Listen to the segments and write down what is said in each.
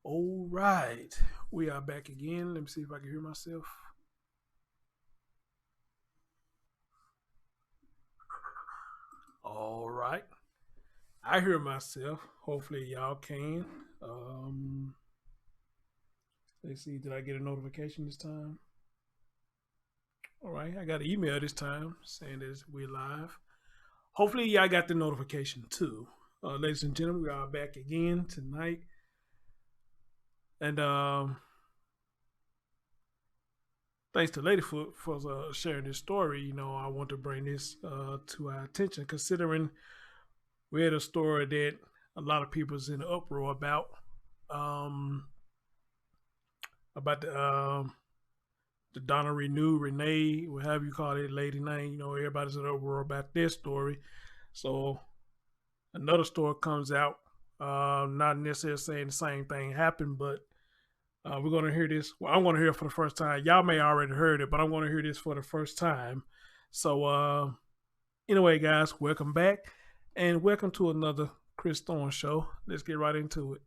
All right, we are back again. Let me see if I can hear myself. All right, I hear myself. Hopefully, y'all can. Let's see. Did I get a notification this time? All right, I got an email this time saying that we're live. Hopefully, y'all got the notification too. Ladies and gentlemen, we are back again tonight, and thanks to Ladyfoot for sharing this story. You know, I want to bring this to our attention, considering we had a story that a lot of people's in uproar about the Donna Renee, whatever you call it, lady name. You know, everybody's in uproar about this story. So another story comes out, not necessarily saying the same thing happened, but we're going to hear this. Well, I'm going to hear it for the first time. Y'all may already heard it, but I'm going to hear this for the first time. So anyway, guys, welcome back. And welcome to another Chris Thorne show. Let's get right into it.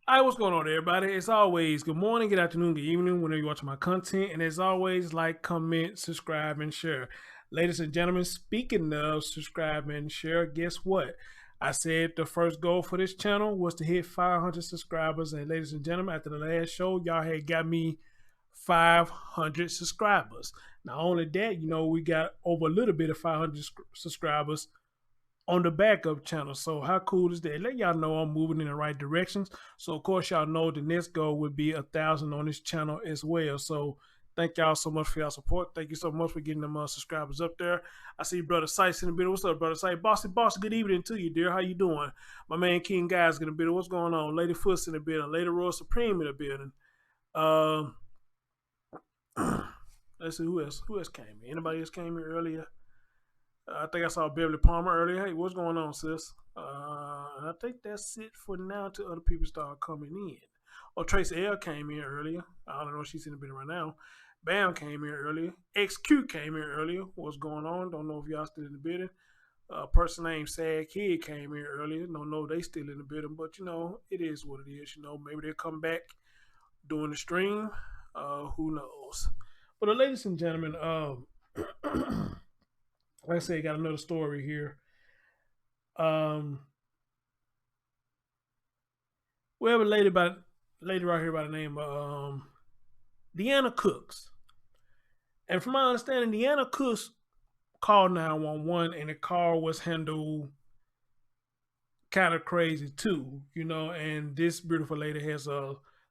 Hi, what's going on, everybody? As always, good morning, good afternoon, good evening, whenever you're watching my content. And as always, like, comment, subscribe, and share. Ladies and gentlemen, speaking of subscribe and share, guess what? I said the first goal for this channel was to hit 500 subscribers. And ladies and gentlemen, after the last show, y'all had got me 500 subscribers. Not only that, you know, we got over a little bit of 500 subscribers on the backup channel. So how cool is that? Let y'all know I'm moving in the right directions. So of course y'all know the next goal would be 1,000 on this channel as well. So thank y'all so much for y'all support. Thank you so much for getting them subscribers up there. I see Brother Sice in the middle. What's up, Brother Sice? Bossy, good evening to you, dear. How you doing? My man King Guy's in the building. What's going on? Lady Foot's in the building. Lady Royal Supreme in the building. Let's see who else came in. Anybody else came here earlier? I think I saw Beverly Palmer earlier. Hey, what's going on, sis? I think that's it for now until other people start coming in. Oh, Tracy L came in earlier. I don't know if she's in the building right now. Bam came in earlier. XQ came in earlier. What's going on? Don't know if y'all still in the building. Person named Sad Kid came in earlier. Don't know they still in the building, but you know, it is what it is. You know, maybe they'll come back during the stream. Who knows? But ladies and gentlemen, like I said, got another story here. We have a lady right here by the name of Deanna Cooks. And from my understanding, Deanna Cooks called 911 and the call was handled kind of crazy too, you know, and this beautiful lady has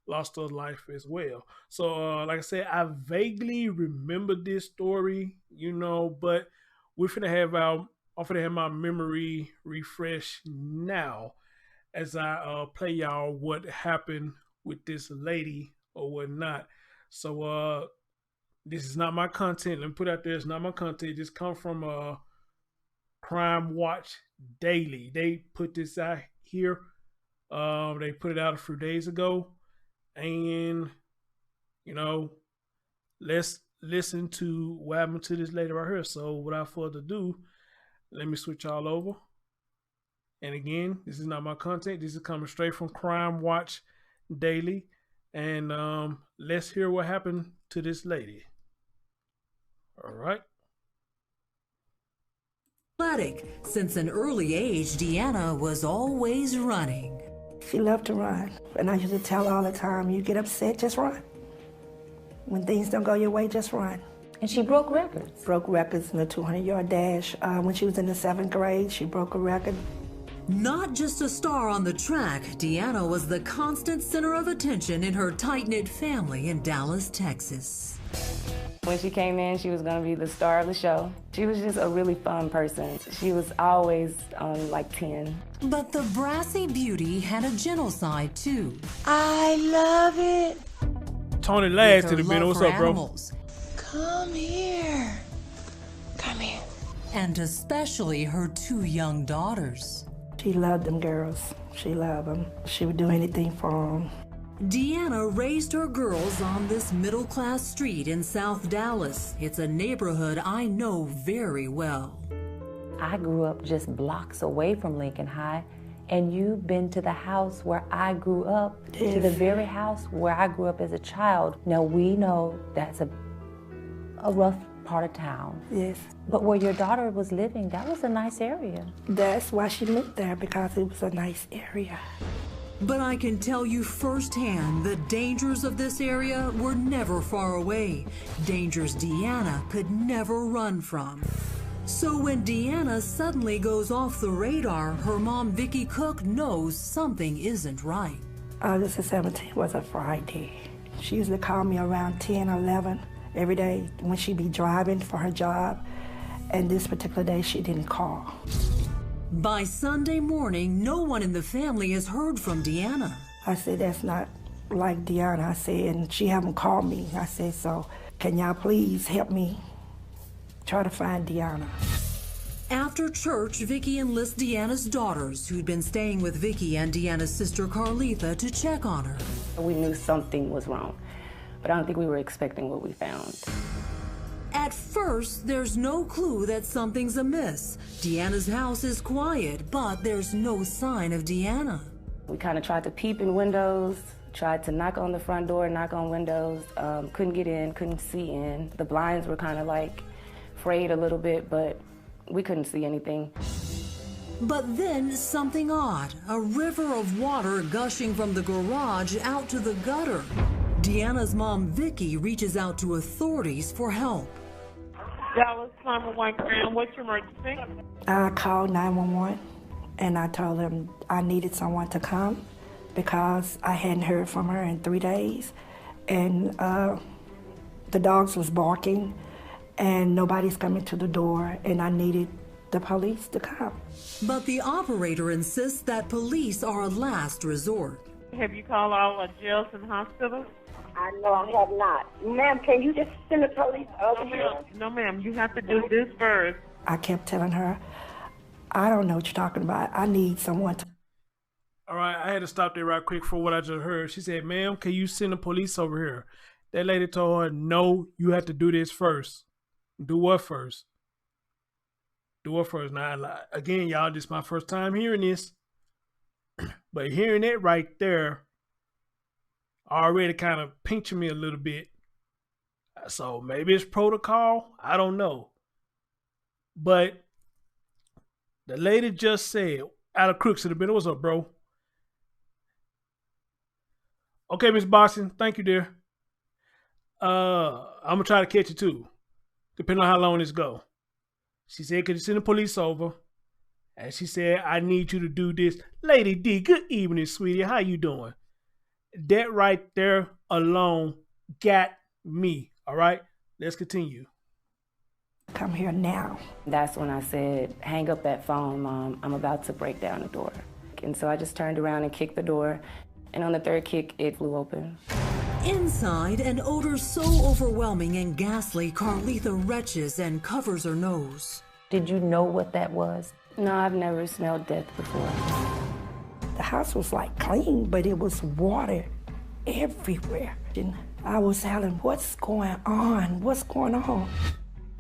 lost her life as well. So like I said, I vaguely remember this story, you know, but I'm finna have my memory refresh now as I play y'all what happened with this lady or whatnot. So this is not my content. Let me put out there, it's not my content. This come from Crime Watch Daily. They put this out here. They put it out a few days ago, and you know, let's listen to what happened to this lady right here. So without further ado, let me switch all over. And again, this is not my content. This is coming straight from Crime Watch Daily. And let's hear what happened to this lady. All right. Athletic. Since an early age, Deanna was always running. She loved to run. And I used to tell her all the time, you get upset, just run. When things don't go your way, just run. And she broke records. Broke records in the 200-yard dash. When she was in the 7th grade, she broke a record. Not just a star on the track, Deanna was the constant center of attention in her tight-knit family in Dallas, Texas. When she came in, she was going to be the star of the show. She was just a really fun person. She was always on like 10. But the brassy beauty had a gentle side, too. I love it. Tony Ladd to the middle. What's up, bro? Come here. and especially her 2 young daughters. She loved them girls. She loved them. She would do anything for them. Deanna raised her girls on this middle-class street in South Dallas. It's a neighborhood I know very well. I grew up just blocks away from Lincoln High, and you've been to the house where I grew up, Yes. to the very house where I grew up as a child. Now, we know that's a rough part of town. Yes. But where your daughter was living, that was a nice area. That's why she lived there, because it was a nice area. But I can tell you firsthand the dangers of this area were never far away. Dangers Deanna could never run from. So when Deanna suddenly goes off the radar, her mom, Vicki Cook, knows something isn't right. August the 17th was a Friday. She used to call me around 10 or 11 every day when she'd be driving for her job. And this particular day, she didn't call. By Sunday morning, no one in the family has heard from Deanna. I said, that's not like Deanna. I said, and she haven't called me. I said, so can y'all please help me try to find Deanna? After church, Vicki enlists Deanna's daughters, who'd been staying with Vicki and Deanna's sister Carletha, to check on her. We knew something was wrong, but I don't think we were expecting what we found. At first, there's no clue that something's amiss. Deanna's house is quiet, but there's no sign of Deanna. We kind of tried to peep in windows, tried to knock on the front door, knock on windows, couldn't get in, couldn't see in. The blinds were kind of like frayed a little bit, but we couldn't see anything. But then something odd, a river of water gushing from the garage out to the gutter. Deanna's mom, Vicki, reaches out to authorities for help. Dallas 911, what's your emergency? I called 911 and I told them I needed someone to come because I hadn't heard from her in 3 days. And the dogs was barking and nobody's coming to the door, and I needed the police to come. But the operator insists that police are a last resort. Have you called all the jails and hospitals? I know I have not. Ma'am, can you just send the police over here? No, ma'am, you have to do this first. I kept telling her, I don't know what you're talking about. I need someone to. All right, I had to stop there right quick for what I just heard. She said, ma'am, can you send the police over here? That lady told her, no, you have to do this first. Do what first? Do what first? Now, again, y'all, this is my first time hearing this. But hearing it right there already kind of pinching me a little bit. So maybe it's protocol. I don't know. But the lady just said, out of crooks to the bit, what's up, bro? Okay, Miss Boston, thank you, dear. I'm gonna try to catch you too, depending on how long this go. She said, could you send the police over? And she said, I need you to do this. Lady D, good evening, sweetie. How you doing? That right there alone got me. All right, let's continue. Come here now. That's when I said, hang up that phone, Mom. I'm about to break down the door. And so I just turned around and kicked the door. And on the third kick, it flew open. Inside, an odor so overwhelming and ghastly, Carletha retches and covers her nose. Did you know what that was? No, I've never smelled death before. The house was like clean, but it was water everywhere. And I was yelling, what's going on? What's going on?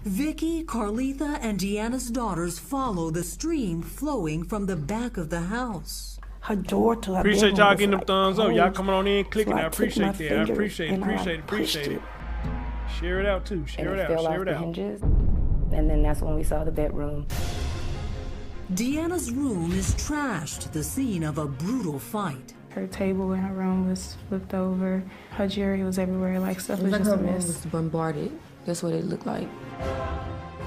Vicki, Carletha, and Deanna's daughters follow the stream flowing from the back of the house. Her door to her Appreciate bedroom y'all was getting them like thumbs up. Y'all closed. coming on in, clicking. So I took appreciate my that. I finger appreciate it. and I Appreciate it. pushed Appreciate it. Share it out too. Share And it it out. fell Share off it the out. hinges. And then that's when we saw the bedroom. Deanna's room is trashed, the scene of a brutal fight. Her table in her room was flipped over. Her jewelry was everywhere, like stuff was just a mess. Was bombarded. That's what it looked like.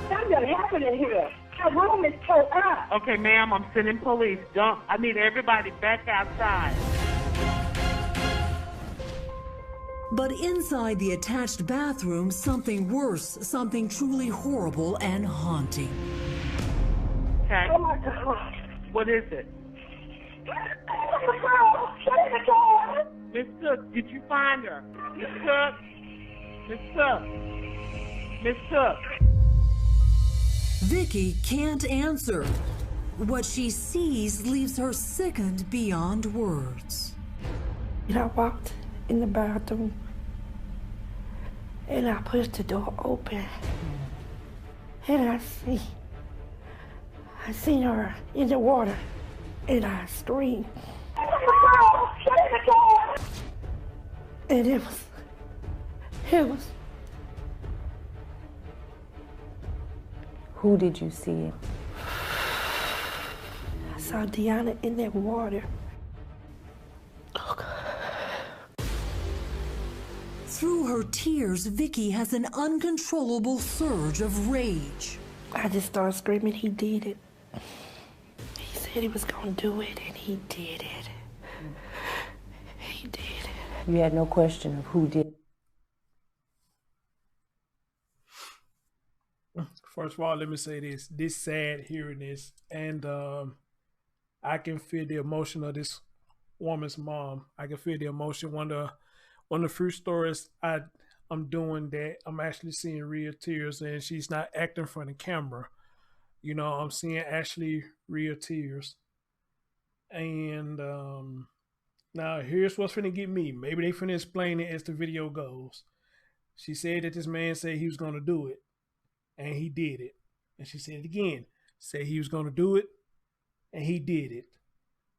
Something happened in here. Her room is tore up. Okay, ma'am, I'm sending police. I need everybody back outside. But inside the attached bathroom, something worse, something truly horrible and haunting. Okay. Oh my God. What is it? Shut the door. Miss Cook, did you find her? Miss Cook? Miss Cook? Miss Cook? Vicky can't answer. What she sees leaves her sickened beyond words. And I walked in the bathroom and I pushed the door open. And I seen her in the water and I screamed. And it was. Who did you see? I saw Deanna in that water. Oh, God. Through her tears, Vicky has an uncontrollable surge of rage. I just started screaming, he did it. He said he was gonna do it, and he did it. He did it. You had no question of who did. First of all, let me say this. This sad hearing this, and I can feel the emotion of this woman's mom. I can feel the emotion. One of the few stories I'm doing that I'm actually seeing real tears, and she's not acting for the camera. You know, I'm seeing actually real tears. And now here's what's finna get me. Maybe they finna explain it as the video goes. She said that this man said he was gonna do it, and he did it. And she said it again. Said he was gonna do it, and he did it.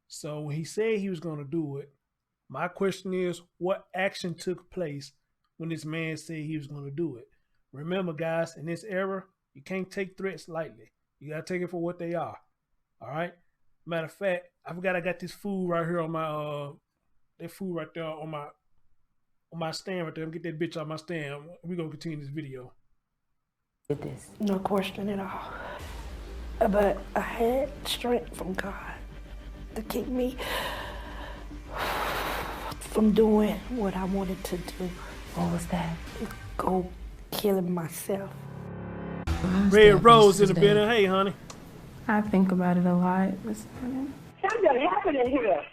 So when he said he was gonna do it, my question is, what action took place when this man said he was gonna do it? Remember, guys, in this era, you can't take threats lightly. You gotta take it for what they are. All right. Matter of fact, I forgot I got this food right here on my that food right there on my stand right there. Get that bitch off my stand. We're gonna continue this video. No question at all. But I had strength from God to keep me from doing what I wanted to do. What was that? Go killing myself. Red Rose in the building. Hey, honey. I think about it a lot. Something happened in here.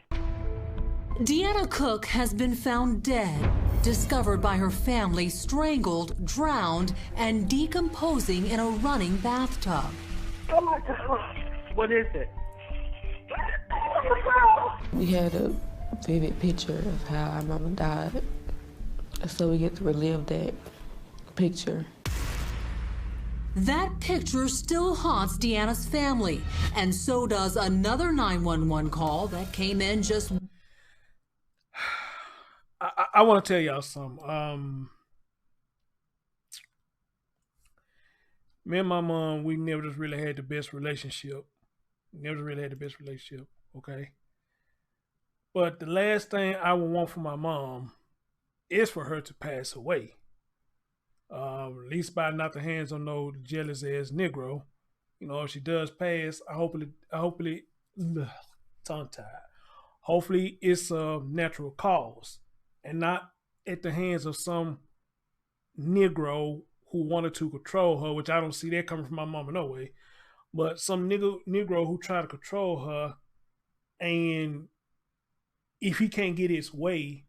Deanna Cook has been found dead, discovered by her family strangled, drowned, and decomposing in a running bathtub. Oh my God. What is it? We had a vivid picture of how our mama died, so we get to relive that picture. That picture still haunts Deanna's family, and so does another 911 call that came in just... I want to tell y'all something. Me and my mom, we never just really had the best relationship. Okay? But the last thing I would want for my mom is for her to pass away. At least by not the hands on no jealous ass Negro. You know, if she does pass, hopefully tongue tied. Hopefully it's a natural cause and not at the hands of some Negro who wanted to control her, which I don't see that coming from my mama no way. But some Negro who tried to control her, and if he can't get his way,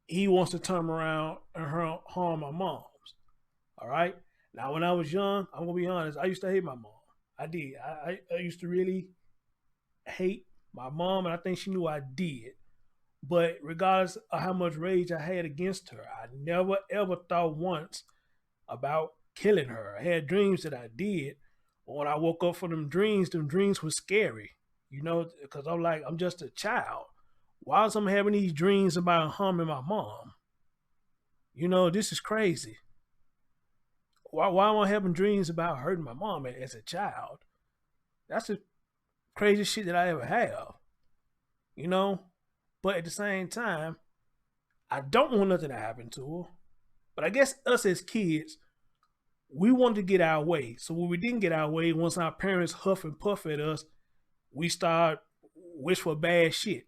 he wants to turn around and harm my moms. All right. Now, when I was young, I'm gonna be honest. I used to hate my mom. I did. I used to really hate my mom, and I think she knew I did. But regardless of how much rage I had against her, I never ever thought once about killing her. I had dreams that I did. But when I woke up from them dreams were scary. You know, because I'm just a child. Why was I having these dreams about harming my mom? You know, this is crazy. Why am I having dreams about hurting my mom as a child? That's the craziest shit that I ever have. You know? But at the same time, I don't want nothing to happen to her. But I guess us as kids, we wanted to get our way. So when we didn't get our way, once our parents huff and puff at us, we start wish for bad shit.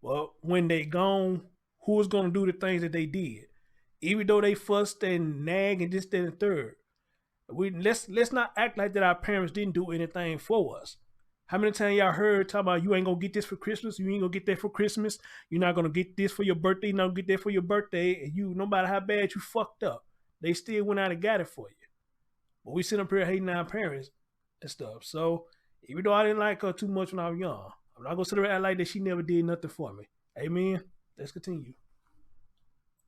Well, when they gone, who's going to do the things that they did? Even though they fussed and nag and this, that, and third. Let's not act like that our parents didn't do anything for us. How many times y'all heard talking about you ain't gonna get this for Christmas, you ain't gonna get that for Christmas, you're not gonna get this for your birthday, you're not gonna get that for your birthday, and you, no matter how bad you fucked up, they still went out and got it for you. But we sit up here hating our parents and stuff. So even though I didn't like her too much when I was young, I'm not gonna sit there and act like that she never did nothing for me. Amen. Let's continue.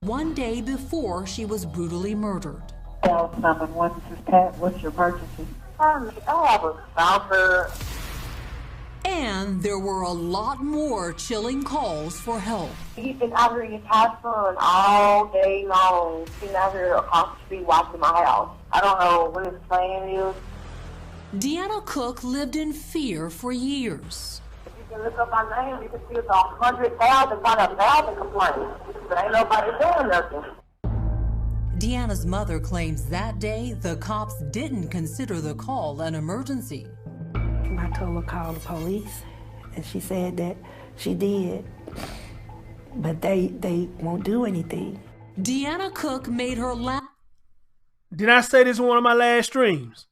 One day before she was brutally murdered. This is Pat. What's your emergency? I have a stalker. And there were a lot more chilling calls for help. He's been out here in his hot sun all day long. He's been out here across the street watching my house. I don't know what his plan is. Deanna Cook lived in fear for years. If you can look up my name, you can see it's 100,000, about 1,000 complaints. But ain't nobody doing nothing. Deanna's mother claims that day the cops didn't consider the call an emergency. I told her to call the police, and she said that she did, but they won't do anything. Deanna Cook made her laugh. Did I say this in one of my last streams?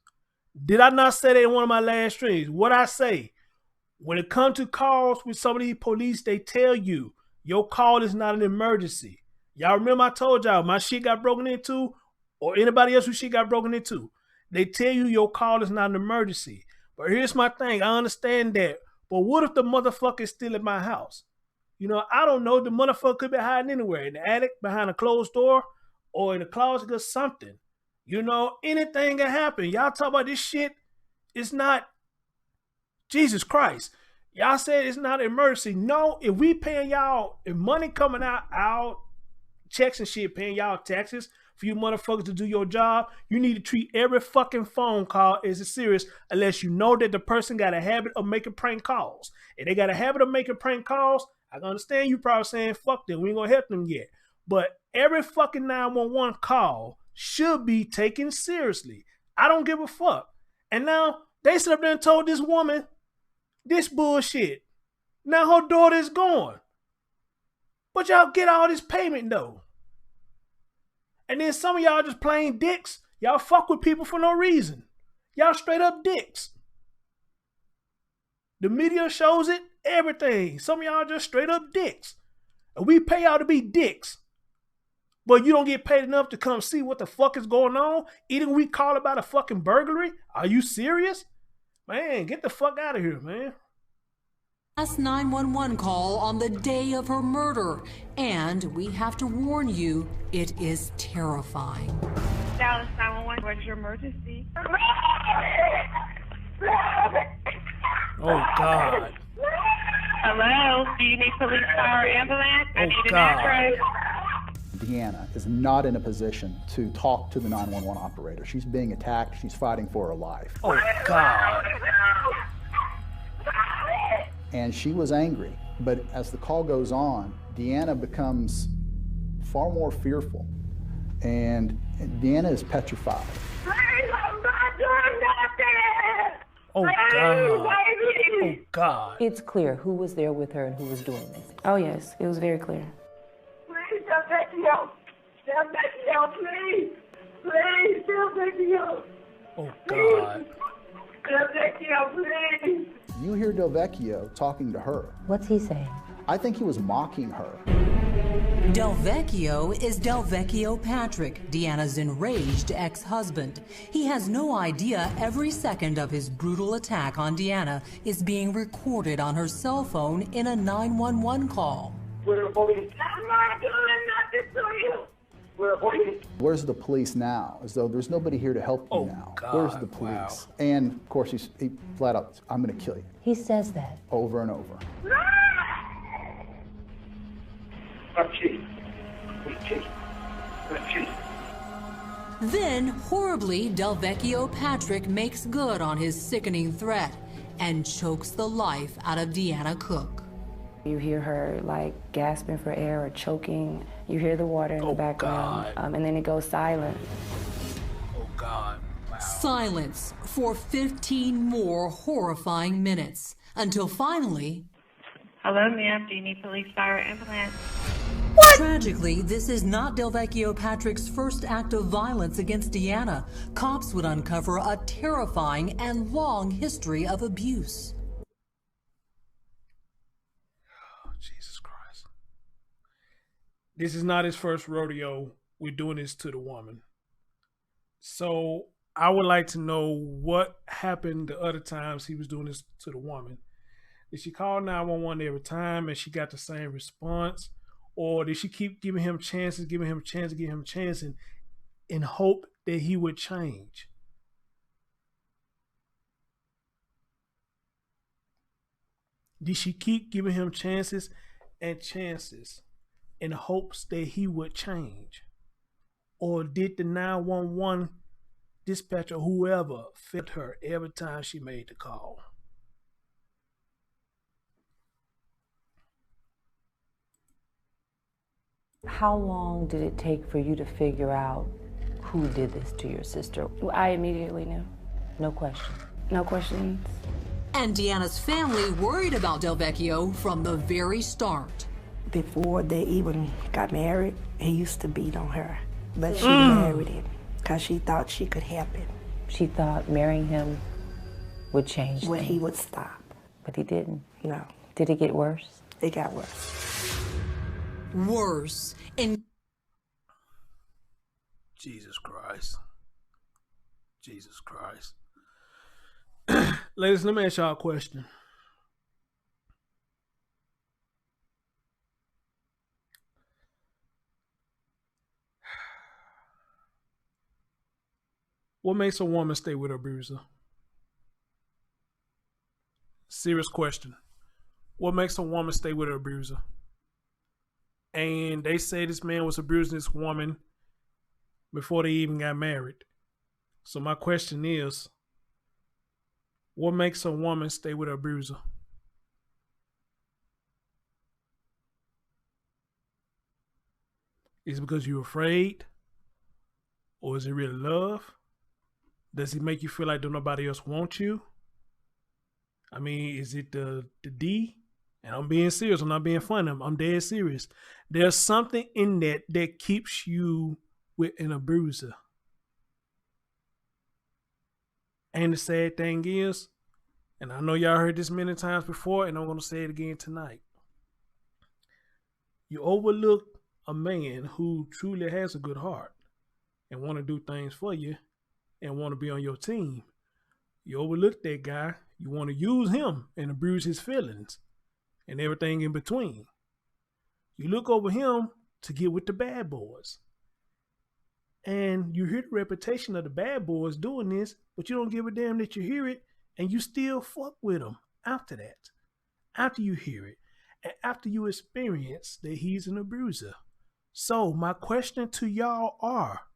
Did I not say that in one of my last streams? What I say, when it comes to calls with some of these police, they tell you your call is not an emergency. Y'all remember I told y'all my shit got broken into, or anybody else who shit got broken into. They tell you your call is not an emergency. But here's my thing. I understand that. But what if the motherfucker is still at my house? You know, I don't know. The motherfucker could be hiding anywhere. In the attic, behind a closed door, or in a closet or something. You know, anything can happen. Y'all talk about this shit. It's not Jesus Christ. Y'all said it's not an emergency. No, if we paying y'all, if money coming out checks and shit, paying y'all taxes for you motherfuckers to do your job, you need to treat every fucking phone call as serious, unless you know that the person got a habit of making prank calls. If they got a habit of making prank calls, I can understand you probably saying, fuck them, we ain't gonna help them yet. But every fucking 911 call should be taken seriously. I don't give a fuck. And now they sit up there and told this woman this bullshit. Now her daughter is gone. But y'all get all this payment though. And then some of y'all just plain dicks. Y'all fuck with people for no reason. Y'all straight up dicks. The media shows it, everything. Some of y'all just straight up dicks. And we pay y'all to be dicks. But you don't get paid enough to come see what the fuck is going on? Either we call about a fucking burglary? Are you serious? Man, get the fuck out of here, man. Last 911 call on the day of her murder. And we have to warn you, it is terrifying. Dallas 911, what's your emergency? Oh, God. Hello? Do you need police, fire, ambulance? I need an God. address. Deanna is not in a position to talk to the 911 operator. She's being attacked. She's fighting for her life. Oh, God. And she was angry. But as the call goes on, Deanna becomes far more fearful. And Deanna is petrified. I'm not doing nothing! Oh, God. Oh, God. It's clear who was there with her and who was doing this. Oh yes, it was very clear. Please, Delvecchio! Delvecchio, please! Please, Delvecchio! Oh, God. Delvecchio, please! You hear Delvecchio talking to her. What's he saying? I think he was mocking her. Delvecchio is Delvecchio Patrick, Deanna's enraged ex-husband. He has no idea every second of his brutal attack on Deanna is being recorded on her cell phone in a 911 call. We're the police. I'm not doing nothing to you. We're the police. Where's the police now? As though there's nobody here to help you now. God, Where's the police? wow. And of course, he flat out, I'm going to kill you. He says that. Over and over. Then, horribly, Delvecchio Patrick makes good on his sickening threat and chokes the life out of Deanna Cook. You hear her like gasping for air or choking. You hear the water in the background, and then it goes silent. Oh, God. Wow. Silence for 15 more horrifying minutes until finally... Hello, ma'am. Do you need police, fire, ambulance? Tragically, this is not Delvecchio Patrick's first act of violence against Deanna. Cops would uncover a terrifying and long history of abuse. Oh, Jesus Christ. This is not his first rodeo. We're doing this to the woman. So I would like to know what happened the other times he was doing this to the woman. Did she call 911 every time and she got the same response? Or did she keep giving him chances, in hope that he would change? Did she keep giving him chances and chances in hopes that he would change? Or did the 911 dispatcher, whoever, failed her every time she made the call? How long did it take for you to figure out who did this to your sister? I immediately knew. No question. No questions. And Deanna's family worried about Delvecchio from the very start. Before they even got married, he used to beat on her. But she married him because she thought she could help him. She thought marrying him would change When things. he would stop. But he didn't. No, Did it get worse? it got worse. Worse. In Jesus Christ. Jesus Christ. Ladies, let me ask y'all a question. What makes a woman stay with her abuser? Serious question. What makes a woman stay with her abuser? And they say this man was abusing this woman before they even got married. So my question is, what makes a woman stay with her abuser? Is it because you're afraid? Or is it really love? Does he make you feel like don't nobody else want you? I mean, is it the D? And I'm being serious. I'm not being funny. I'm dead serious. There's something in that that keeps you with an abuser. And the sad thing is, and I know y'all heard this many times before, and I'm going to say it again tonight. You overlook a man who truly has a good heart and want to do things for you and want to be on your team. You overlook that guy. You want to use him and abuse his feelings and everything in between. You look over him to get with the bad boys. And you hear the reputation of the bad boys doing this, but you don't give a damn that you hear it, and you still fuck with them after that. After you hear it, and after you experience that he's an abuser. So my question to y'all are,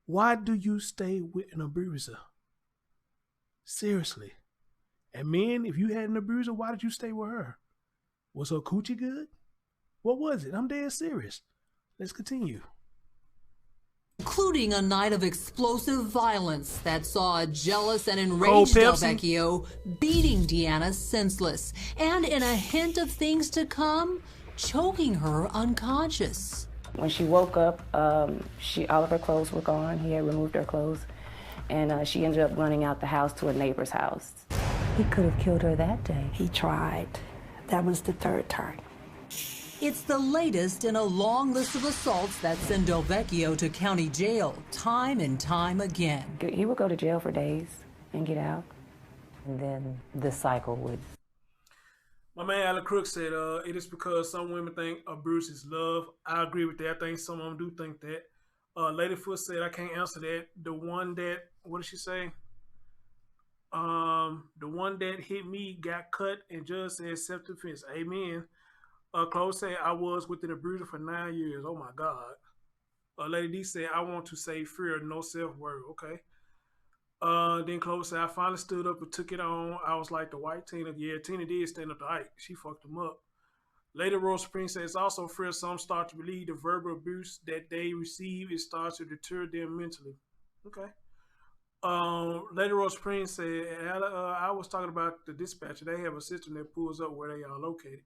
why do you stay with an abuser? Seriously. And men, if you had an abuser, why did you stay with her? Was her coochie good? What was it? I'm dead serious. Let's continue. including a night of explosive violence that saw a jealous and enraged Delvecchio beating Deanna senseless, and in a hint of things to come, choking her unconscious. When she woke up, all of her clothes were gone. He had removed her clothes, and she ended up running out the house to a neighbor's house. He could have killed her that day. He tried. That was the third time. It's the latest in a long list of assaults that send Delvecchio to county jail time and time again. He would go to jail for days and get out. And then the cycle would. My man Alan Crook said, it is because some women think abuse is love. I agree with that. I think some of them do think that. Ladyfoot said, I can't answer that. The one that, what did she say? The one that hit me got cut and judge said self-defense. Amen. Chloe said, I was with an abuser for 9 years. Oh my God. Lady D said, I want to say fear, no self-worth. Okay. Then Chloe said, I finally stood up and took it on. I was like the white Tina. Yeah, Tina did stand up to Ike. She fucked him up. Lady Rose Spring says, it's also fear some start to believe the verbal abuse that they receive, it starts to deter them mentally. Okay. Lady Rose Spring said, I was talking about the dispatcher. They have a system that pulls up where they are located.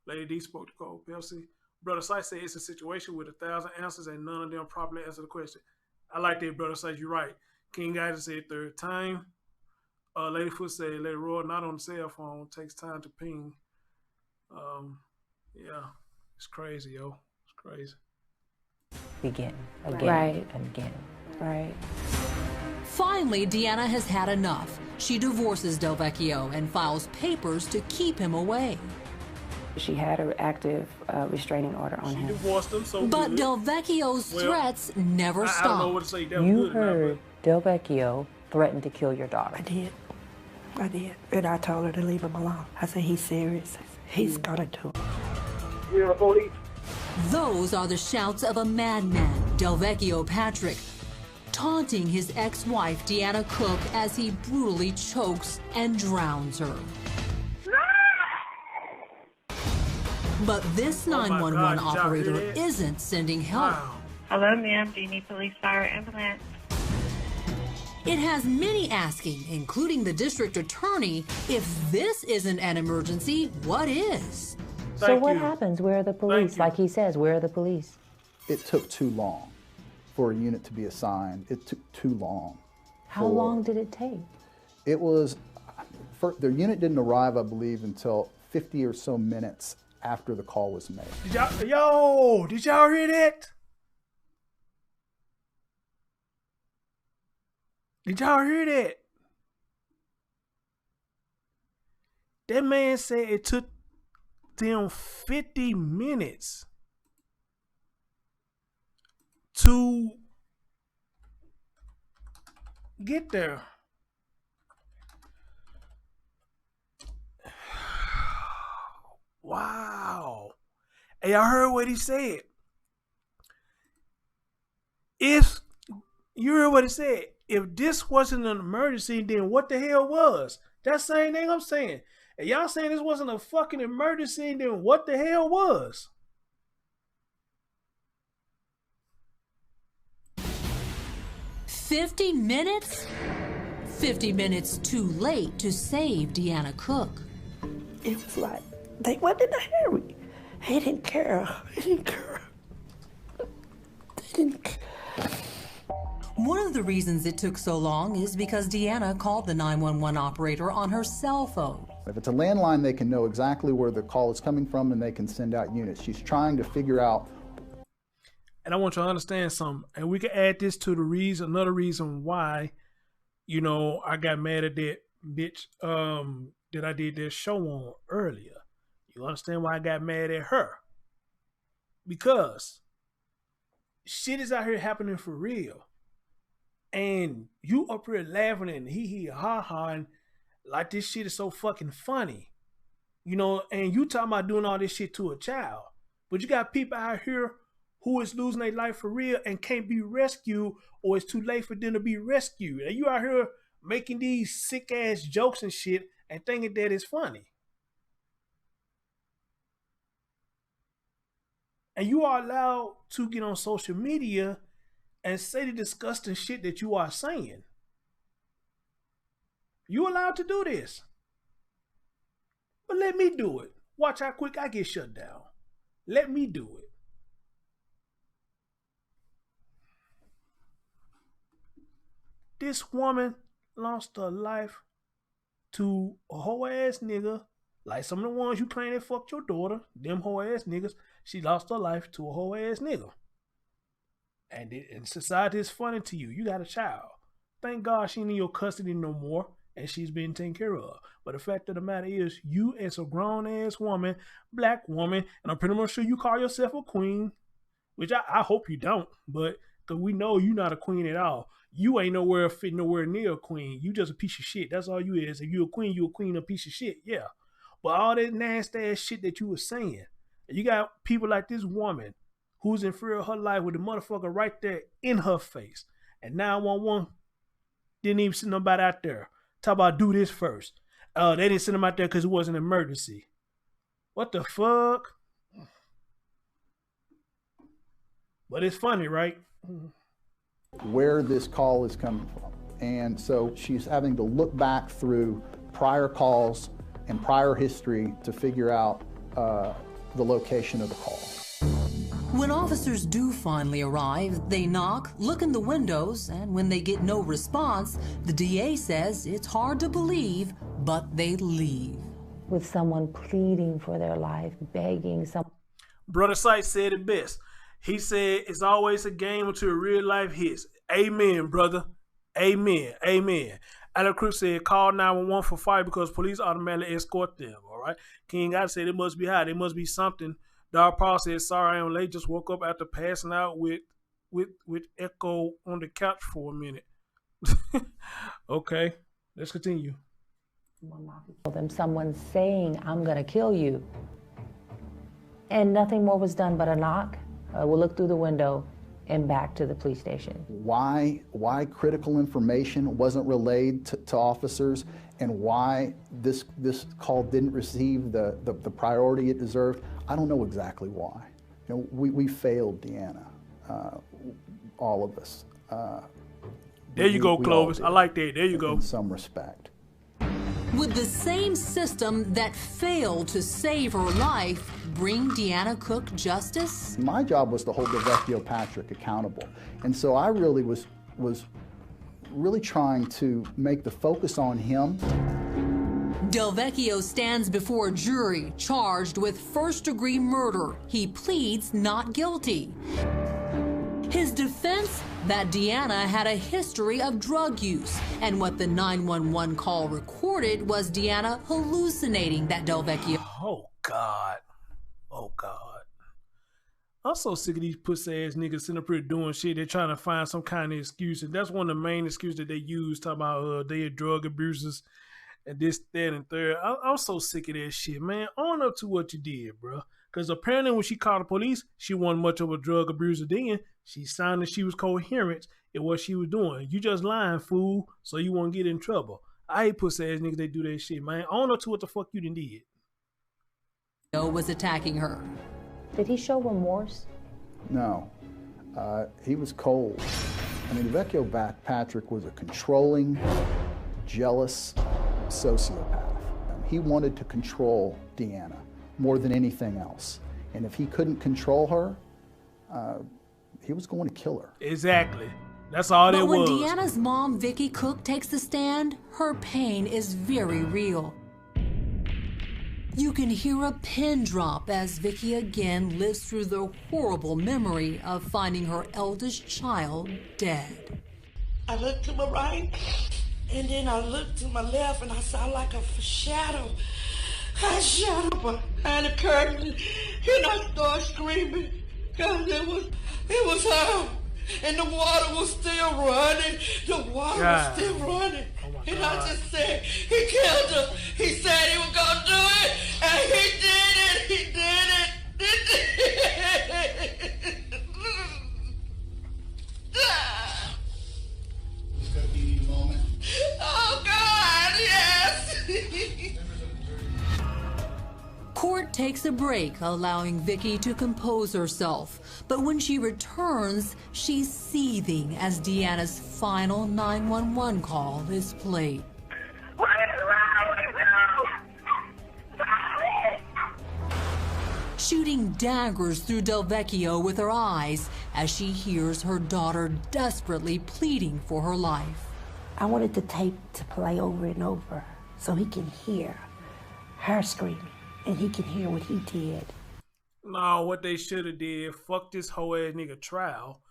Lady D spoke to Cole Pelsey. Brother Sight said it's a situation with 1,000 answers and none of them properly answer the question. I like that, Brother Sight. You're right. King Guy said third time. Lady Foot said, Lady Roy, not on the cell phone. Takes time to ping. Yeah, it's crazy, yo. It's crazy. begin again Right. and again. Right. Finally, Deanna has had enough. She divorces Del Vecchio and files papers to keep him away. She had an active restraining order on She him. divorced him, so But good. Del Vecchio's Well, threats never I stopped. don't know what to say. That was You good or not, heard Del Vecchio threaten to kill your daughter. I did. I did. And I told her to leave him alone. I said, he's serious. He's gonna do it. You're the police. Those are the shouts of a madman, Del Vecchio Patrick, taunting his ex-wife, Deanna Cook, as he brutally chokes and drowns her. But this 911 God, did y'all hear operator that? isn't sending help. Wow. Hello, ma'am. Do you need police, fire, ambulance? It has many asking, including the district attorney, if this isn't an emergency, what is? So Thank what you. happens? Where are the police? you. Like he says, where are the police? It took too long for a unit to be assigned. It took too long. How long did it take? It was, the unit didn't arrive, I believe, until 50 or so minutes after the call was made. Did y'all hear that? Did y'all hear that? That man said it took them 50 minutes to get there. Wow. And y'all heard what he said. If you heard what he said, if this wasn't an emergency, then what the hell was? That same thing I'm saying. And y'all saying this wasn't a fucking emergency, then what the hell was? "50 minutes? 50 minutes too late to save Deanna Cook. It was like, they wasn't in a hurry. He didn't care. He didn't care. They didn't care. One of the reasons it took so long is because Deanna called the 911 operator on her cell phone. If it's a landline, they can know exactly where the call is coming from and they can send out units. She's trying to figure out. And I want you to understand something. And we can add this to the reason, another reason why, you know, I got mad at that bitch that I did that show on earlier. You understand why I got mad at her? Because shit is out here happening for real. And you up here laughing and hee ha ha and like this shit is so fucking funny. You know, and you talking about doing all this shit to a child. But you got people out here who is losing their life for real and can't be rescued, or it's too late for them to be rescued. And you out here making these sick ass jokes and shit and thinking that it's funny. And you are allowed to get on social media and say the disgusting shit that you are saying. You allowed to do this. But let me do it. Watch how quick I get shut down. Let me do it. This woman lost her life to a whole ass nigga, like some of the ones you claim that fucked your daughter, them whole ass niggas. She lost her life to a whole ass nigga. And society is funny to you. You got a child. Thank God she ain't in your custody no more, and she's been taken care of. But the fact of the matter is, you as a grown ass woman, black woman, and I'm pretty much sure you call yourself a queen, which I hope you don't, but because we know you're not a queen at all. You ain't nowhere fit nowhere near a queen. You just a piece of shit. That's all you is. If you a queen, a piece of shit. Yeah. But all that nasty ass shit that you were saying, you got people like this woman who's in fear of her life with the motherfucker right there in her face. And 911 didn't even send nobody out there. Talk about do this first. They didn't send them out there because it was an emergency. What the fuck? But it's funny, right? Where this call is coming from. And so she's having to look back through prior calls and prior history to figure out the location of the call. When officers do finally arrive, they knock, look in the windows, and when they get no response, the DA says it's hard to believe, but they leave. With someone pleading for their life, begging some. Brother Sight said it best. He said it's always a game until real life hits. Amen, brother. Amen. Amen. Alec Cruz said, call 911 for fire because police automatically escort them. All right. King God said it must be high. There must be something. Dog Paul said, sorry, I am late. Just woke up after passing out with Echo on the couch for a minute. Okay. Let's continue. Someone saying, I'm going to kill you. And nothing more was done but a knock. We'll look through the window and back to the police station. Why critical information wasn't relayed to officers, and why this call didn't receive the priority it deserved, I don't know exactly why. You know, we failed Deanna, all of us. There you go, Clovis. I like that. There you go. In some respect. Would the same system that failed to save her life bring Deanna Cook justice? My job was to hold Delvecchio Patrick accountable. And so I really was really trying to make the focus on him. Delvecchio stands before a jury charged with first-degree murder. He pleads not guilty. His defense, that Deanna had a history of drug use, and what the 911 call recorded was Deanna hallucinating that Delvecchio. Oh, God. Oh, God. I'm so sick of these pussy-ass niggas sitting up here doing shit. They're trying to find some kind of excuse, and that's one of the main excuses that they use, talking about they are drug abusers and this, that, and third. I'm so sick of that shit, man. Own up to what you did, bro. Because apparently when she called the police, she wasn't much of a drug abuser then. She sounded she was coherent in what she was doing. You just lying, fool, so you won't get in trouble. I hate pussy ass niggas that do that shit, man. Own up to what the fuck you done did. Was attacking her. Did he show remorse? No. He was cold. I mean, Vecchio Patrick was a controlling, jealous sociopath. He wanted to control Deanna more than anything else. And if he couldn't control her, he was going to kill her. Exactly. That's all it was. But when Deanna's mom, Vicky Cook, takes the stand, her pain is very real. You can hear a pin drop as Vicky again lives through the horrible memory of finding her eldest child dead. I looked to my right, and then I looked to my left, and I saw like a shadow. A shadow behind the curtain, and I started screaming because it was her, and the water was still running. The water was still running. And I just said, he killed her. He said he was going to do it, and he did it. He did it. It's going to be a moment. Oh, God, yes. Court takes a break, allowing Vicky to compose herself. But when she returns, she's seething as Deanna's final 911 call is played. Shooting daggers through Delvecchio with her eyes as she hears her daughter desperately pleading for her life. I wanted the tape to play over and over so he can hear her screaming. And he can hear what he did. No, what they should have did, fuck this whole ass nigga trial,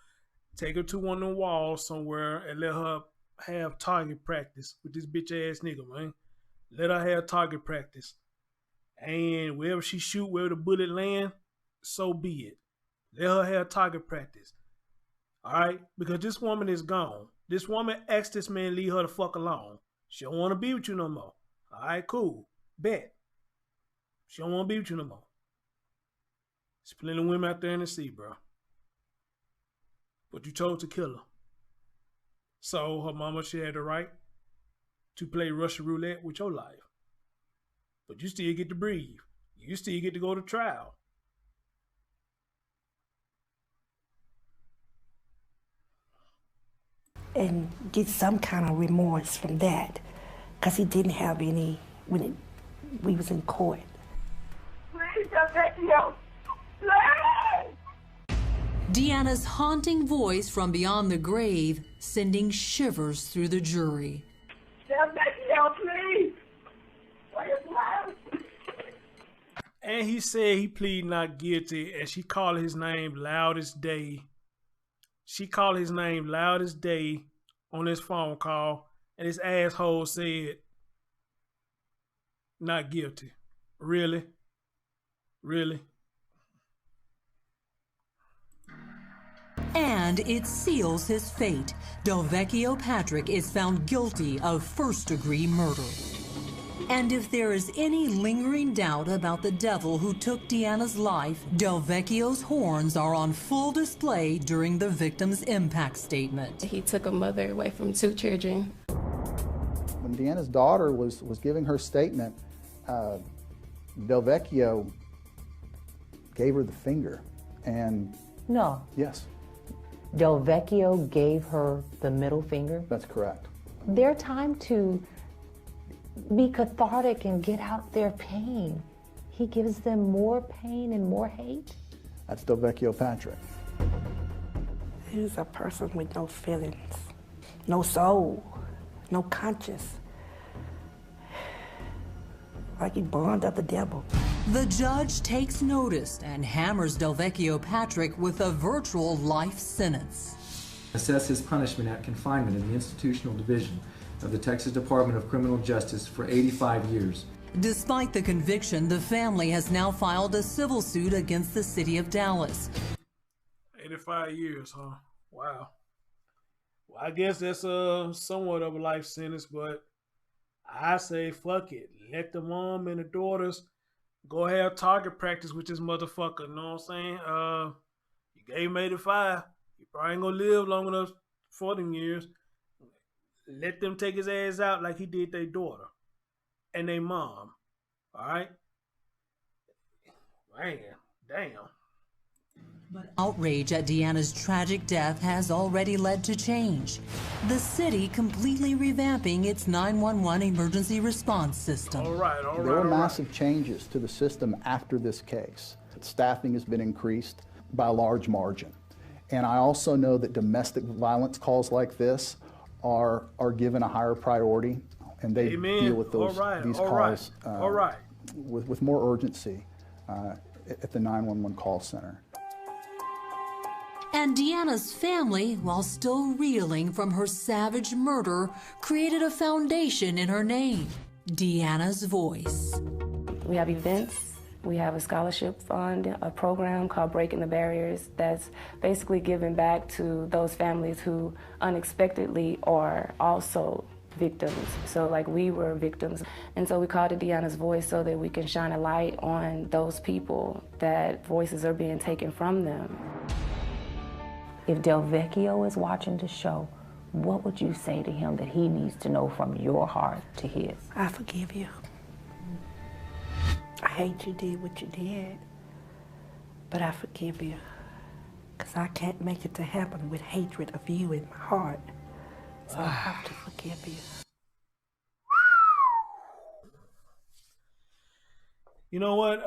take her to one of the walls somewhere and let her have target practice with this bitch ass nigga, man. Let her have target practice. And wherever she shoot, wherever the bullet land, so be it. Let her have target practice. Alright? Because this woman is gone. This woman asked this man leave her the fuck alone. She don't want to be with you no more. Alright, cool. Bet. She don't want to be with you no more. There's plenty of women out there in the sea, bro. But you chose to kill her. So her mama, she had the right to play Russian roulette with your life. But you still get to breathe. You still get to go to trial. And get some kind of remorse from that. Because he didn't have any when we was in court. Deanna's haunting voice from beyond the grave, sending shivers through the jury. And he said he plead not guilty, and she called his name loud as day. She called his name loud as day on this phone call, and his asshole said, not guilty. Really? Really? And it seals his fate. Delvecchio Patrick is found guilty of first-degree murder. And if there is any lingering doubt about the devil who took Deanna's life, Delvecchio's horns are on full display during the victim's impact statement. He took a mother away from 2 children. When Deanna's daughter was giving her statement, Delvecchio gave her the finger, and... No. Yes. Delvecchio gave her the middle finger? That's correct. Their time to be cathartic and get out their pain. He gives them more pain and more hate? That's Delvecchio Patrick. He's a person with no feelings, no soul, no conscience. Like he born of the devil. The judge takes notice and hammers Delvecchio Patrick with a virtual life sentence. Assess his punishment at confinement in the Institutional Division of the Texas Department of Criminal Justice for 85 years. Despite the conviction, the family has now filed a civil suit against the city of Dallas. 85 years, huh? Wow. Well, I guess that's somewhat of a life sentence, but I say fuck it. Let the mom and the daughters go have target practice with this motherfucker. You know what I'm saying? You gave him 85. He probably ain't gonna live long enough for them years. Let them take his ass out like he did their daughter and their mom. All right? Man, damn. But outrage at Deanna's tragic death has already led to change. The city completely revamping its 911 emergency response system. All right. There were massive changes to the system after this case. Staffing has been increased by a large margin. And I also know that domestic violence calls like this are given a higher priority, and they deal with these calls with more urgency at the 911 call center. And Deanna's family, while still reeling from her savage murder, created a foundation in her name, Deanna's Voice. We have events. We have a scholarship fund, a program called Breaking the Barriers that's basically giving back to those families who unexpectedly are also victims. So like we were victims. And so we called it Deanna's Voice so that we can shine a light on those people that voices are being taken from them. If Delvecchio is watching the show, what would you say to him that he needs to know from your heart to his? I forgive you. I hate you did what you did, but I forgive you. Because I can't make it to heaven with hatred of you in my heart. So I have to forgive you. You know what?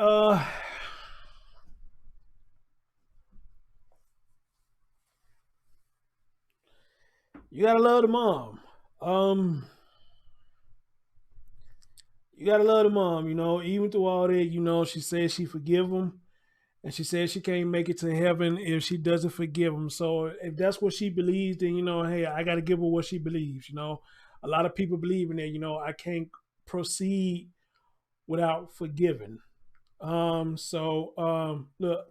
You gotta love the mom. You gotta love the mom, you know, even through all that, you know, she said she forgive him, and she said she can't make it to heaven if she doesn't forgive him. So if that's what she believes, then, you know, hey, I gotta give her what she believes, you know. A lot of people believe in that, you know, I can't proceed without forgiving. Look,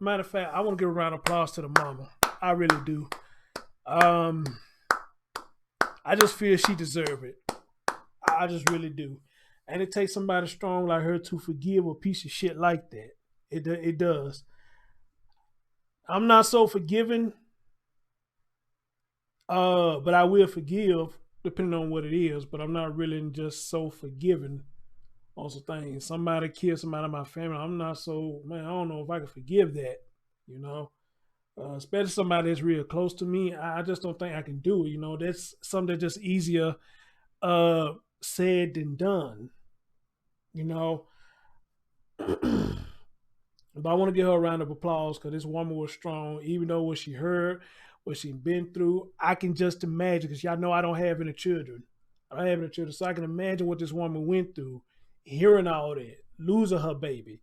matter of fact, I want to give a round of applause to the mama. I really do. I just feel she deserves it. I just really do. And it takes somebody strong like her to forgive a piece of shit like that. It does. I'm not so forgiving, but I will forgive depending on what it is. But I'm not really just so forgiving on some things. Somebody killed somebody in my family. I'm not so, man, I don't know if I can forgive that, you know. Especially somebody that's real close to me. I just don't think I can do it, you know. That's something that's just easier said than done, you know. But I want to give her a round of applause because this woman was strong. Even though what she heard, what she been through, I can just imagine, because y'all know I don't have any children. I don't have any children, so I can imagine what this woman went through, hearing all that, losing her baby,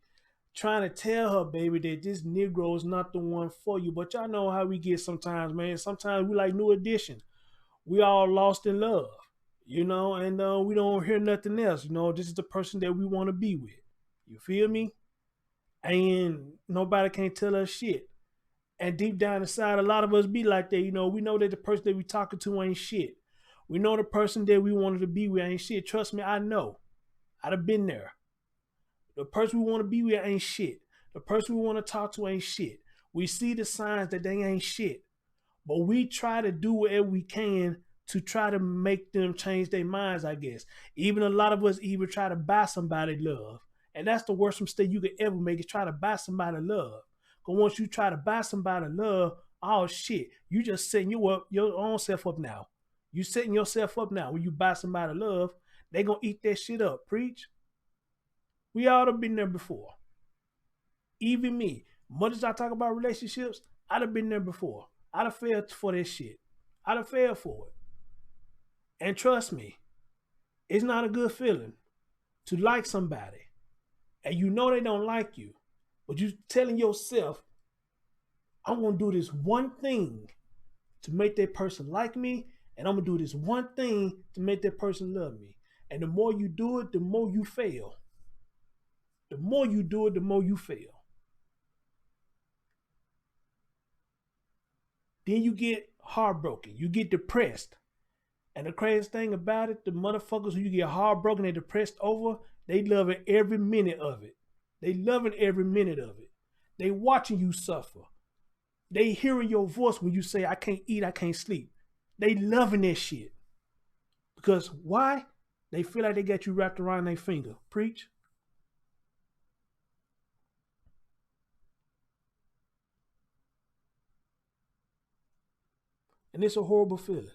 trying to tell her, baby, that this Negro is not the one for you. But y'all know how we get sometimes, man. Sometimes we like New Edition. We all lost in love, you know, and we don't hear nothing else. You know, this is the person that we want to be with. You feel me? And nobody can tell us shit. And deep down inside, a lot of us be like that. You know, we know that the person that we talking to ain't shit. We know the person that we wanted to be with ain't shit. Trust me, I know. I'd have been there. The person we want to be with ain't shit. The person we want to talk to ain't shit. We see the signs that they ain't shit. But we try to do whatever we can to try to make them change their minds, I guess. Even a lot of us even try to buy somebody love. And that's the worst mistake you could ever make, is try to buy somebody love. Because once you try to buy somebody love, oh shit, you just setting your own self up now. You setting yourself up now. When you buy somebody love, they gonna eat that shit up. Preach. We all have been there before. Even me. Much as I talk about relationships, I'd have been there before. I'd have failed for this shit. I'd have failed for it. And trust me, it's not a good feeling to like somebody and you know they don't like you, but you telling yourself, I'm going to do this one thing to make that person like me, and I'm going to do this one thing to make that person love me. And the more you do it, the more you fail. The more you do it, the more you fail. Then you get heartbroken. You get depressed. And the craziest thing about it, the motherfuckers who you get heartbroken and depressed over, they loving every minute of it. They loving every minute of it. They watching you suffer. They hearing your voice when you say, I can't eat, I can't sleep. They loving that shit. Because why? They feel like they got you wrapped around their finger. Preach. And it's a horrible feeling.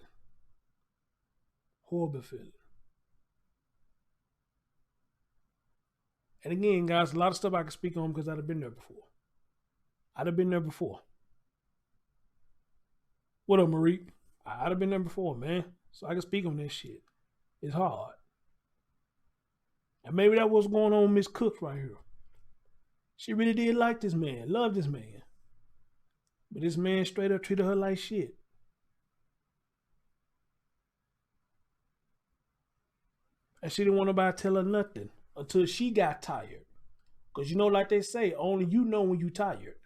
Horrible feeling. And again, guys, a lot of stuff I can speak on because I'd have been there before. I'd have been there before. What up, Marie? I'd have been there before, man. So I can speak on this shit. It's hard. And maybe that was going on with Miss Cook right here. She really did like this man, love this man. But this man straight up treated her like shit. And she didn't want nobody to tell her nothing until she got tired. Because you know, like they say, only you know when you tired.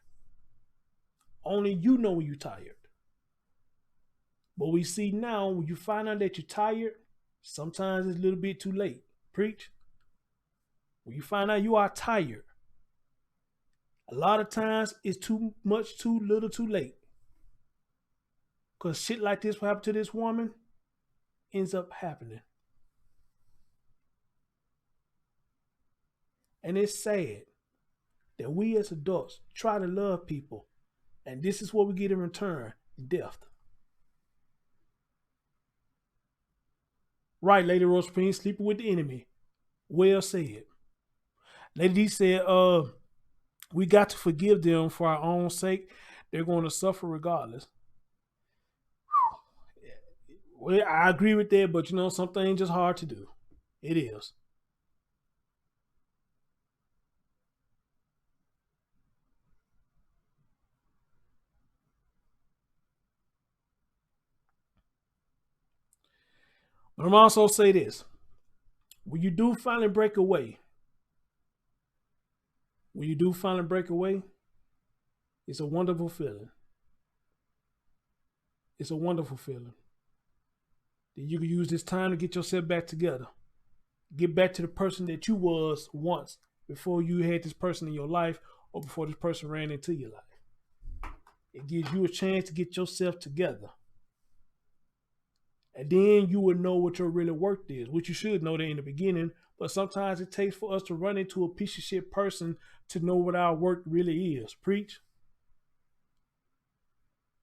Only you know when you tired. But we see now, when you find out that you're tired, sometimes it's a little bit too late. Preach. When you find out you are tired, a lot of times it's too much, too little, too late. Because shit like this will happen to this woman, ends up happening. And it's sad that we as adults try to love people, and this is what we get in return, death. Right, Lady Rose Payne, sleeping with the enemy. Well said. Lady D said, we got to forgive them for our own sake. They're going to suffer regardless. Well, I agree with that, but you know, some things just hard to do. It is. But I'm also say this. When you do finally break away, it's a wonderful feeling. It's a wonderful feeling. That you can use this time to get yourself back together. Get back to the person that you was once before you had this person in your life or before this person ran into your life. It gives you a chance to get yourself together. And then you will know what your really worth is, which you should know that in the beginning. But sometimes it takes for us to run into a piece of shit person to know what our work really is. Preach.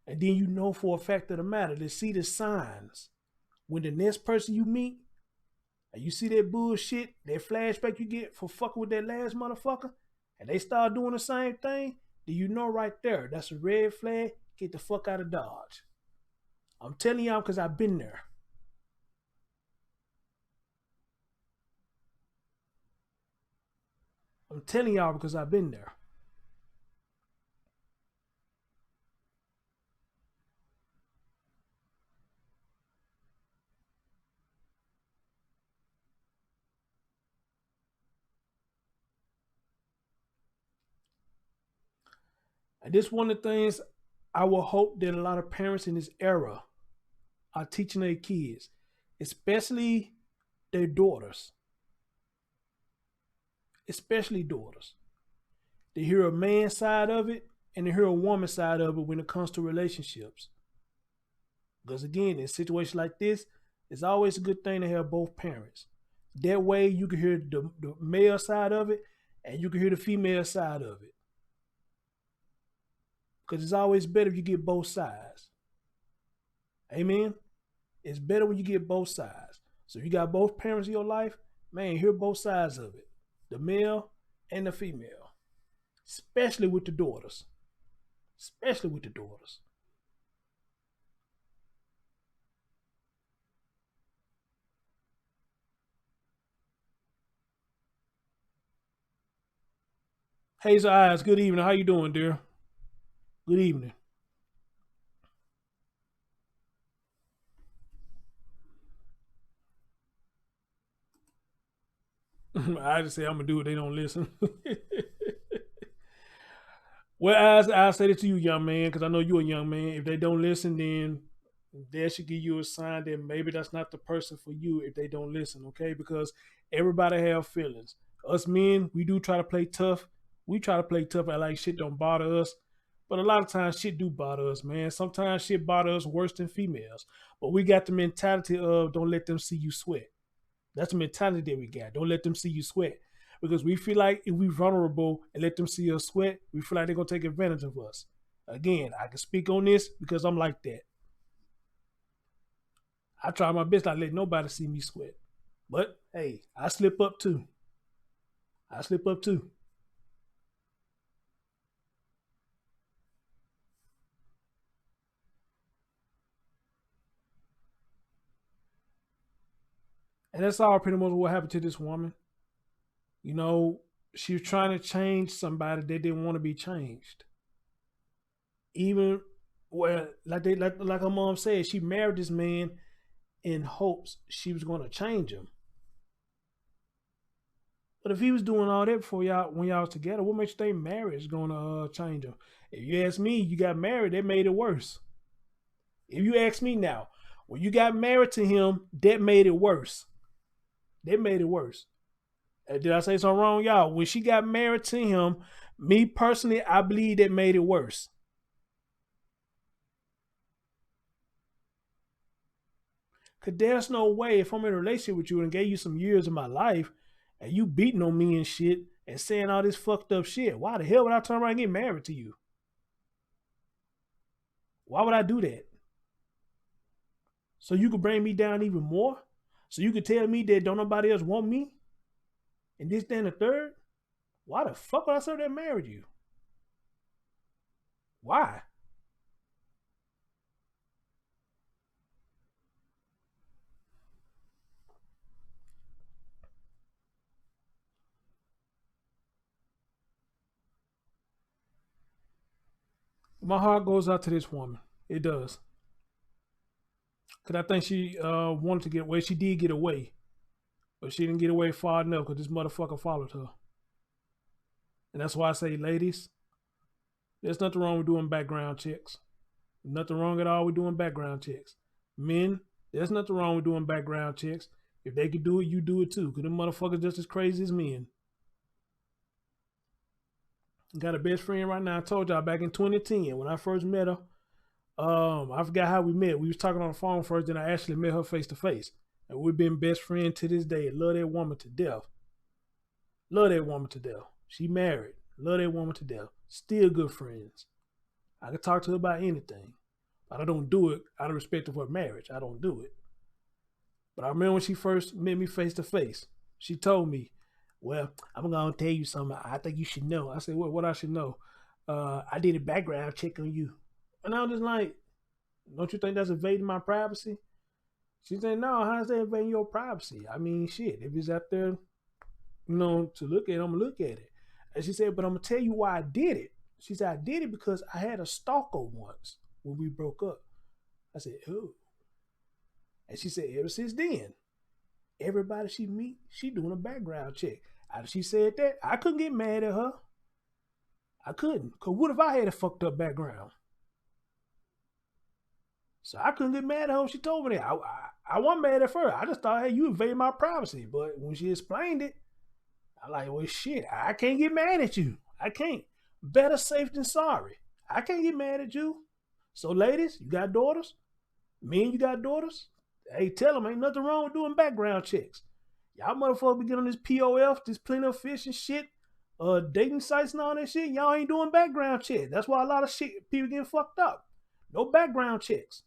And then you know for a fact of the matter to see the signs. When the next person you meet, and you see that bullshit, that flashback you get for fucking with that last motherfucker, and they start doing the same thing, then you know right there, that's a red flag. Get the fuck out of Dodge. I'm telling y'all because I've been there. I'm telling y'all because I've been there. And this one of the things I will hope that a lot of parents in this era are teaching their kids, especially their daughters. Especially daughters. To hear a man's side of it and to hear a woman's side of it when it comes to relationships. Because again, in situations like this, it's always a good thing to have both parents. That way you can hear the male side of it and you can hear the female side of it. Because it's always better if you get both sides. Amen? It's better when you get both sides. So you got both parents in your life, man, hear both sides of it. The male and the female. Especially with the daughters. Especially with the daughters. Hazel Eyes, good evening. How you doing, dear? Good evening. I just say I'm gonna do it. They don't listen. Well, I say it to you, young man, because I know you're a young man. If they don't listen, then that should give you a sign that maybe that's not the person for you if they don't listen, okay? Because everybody have feelings. Us men, we do try to play tough. We try to play tough. I like shit don't bother us. But a lot of times shit do bother us, man. Sometimes shit bother us worse than females. But we got the mentality of don't let them see you sweat. That's the mentality that we got. Don't let them see you sweat. Because we feel like if we're vulnerable and let them see us sweat, we feel like they're going to take advantage of us. Again, I can speak on this because I'm like that. I try my best not to let nobody see me sweat. But, hey, I slip up too. I slip up too. And that's all pretty much what happened to this woman. You know, she was trying to change somebody that didn't want to be changed. Even, well, like her mom said, she married this man in hopes she was going to change him. But if he was doing all that before y'all, when y'all was together, what makes you think marriage is going to change him? If you ask me, you got married, that made it worse. If you ask me now, when you got married to him, that made it worse. That made it worse. Did I say something wrong, y'all? When she got married to him, me personally, I believe that made it worse. Because there's no way if I'm in a relationship with you and gave you some years of my life and you beating on me and shit and saying all this fucked up shit, why the hell would I turn around and get married to you? Why would I do that? So you could bring me down even more? So you could tell me that don't nobody else want me? And this, then the third? Why the fuck would I say that married you? Why? My heart goes out to this woman. It does. Because I think she wanted to get away. She did get away. But she didn't get away far enough because this motherfucker followed her. And that's why I say, ladies, there's nothing wrong with doing background checks. Nothing wrong at all with doing background checks. Men, there's nothing wrong with doing background checks. If they could do it, you do it too. Because them motherfuckers just as crazy as men. Got a best friend right now. I told y'all back in 2010 when I first met her. I forgot how we met. We was talking on the phone first, then I actually met her face to face. And we've been best friends to this day. Love that woman to death. Love that woman to death. She married. Love that woman to death. Still good friends. I can talk to her about anything. But I don't do it out of respect for her marriage. I don't do it. But I remember when she first met me face to face. She told me, well, I'm going to tell you something I think you should know. I said, what I should know? I did a background check on you. And I was just like, don't you think that's invading my privacy? She said, no, how's that invading your privacy? I mean, shit, if it's out there, to look at it, I'm going to look at it. And she said, but I'm going to tell you why I did it. She said, I did it because I had a stalker once when we broke up. I said, oh. And she said, ever since then, everybody she meet, she doing a background check. After she said that, I couldn't get mad at her. I couldn't. Because what if I had a fucked up background? So I couldn't get mad at her when she told me that. I wasn't mad at her. I just thought, hey, you invaded my privacy. But when she explained it, I'm like, well, shit, I can't get mad at you. I can't. Better safe than sorry. I can't get mad at you. So ladies, you got daughters? Men, you got daughters? Hey, tell them ain't nothing wrong with doing background checks. Y'all motherfuckers be getting on this POF, this plenty of fish and shit, dating sites and all that shit. Y'all ain't doing background checks. That's why a lot of shit people getting fucked up. No background checks.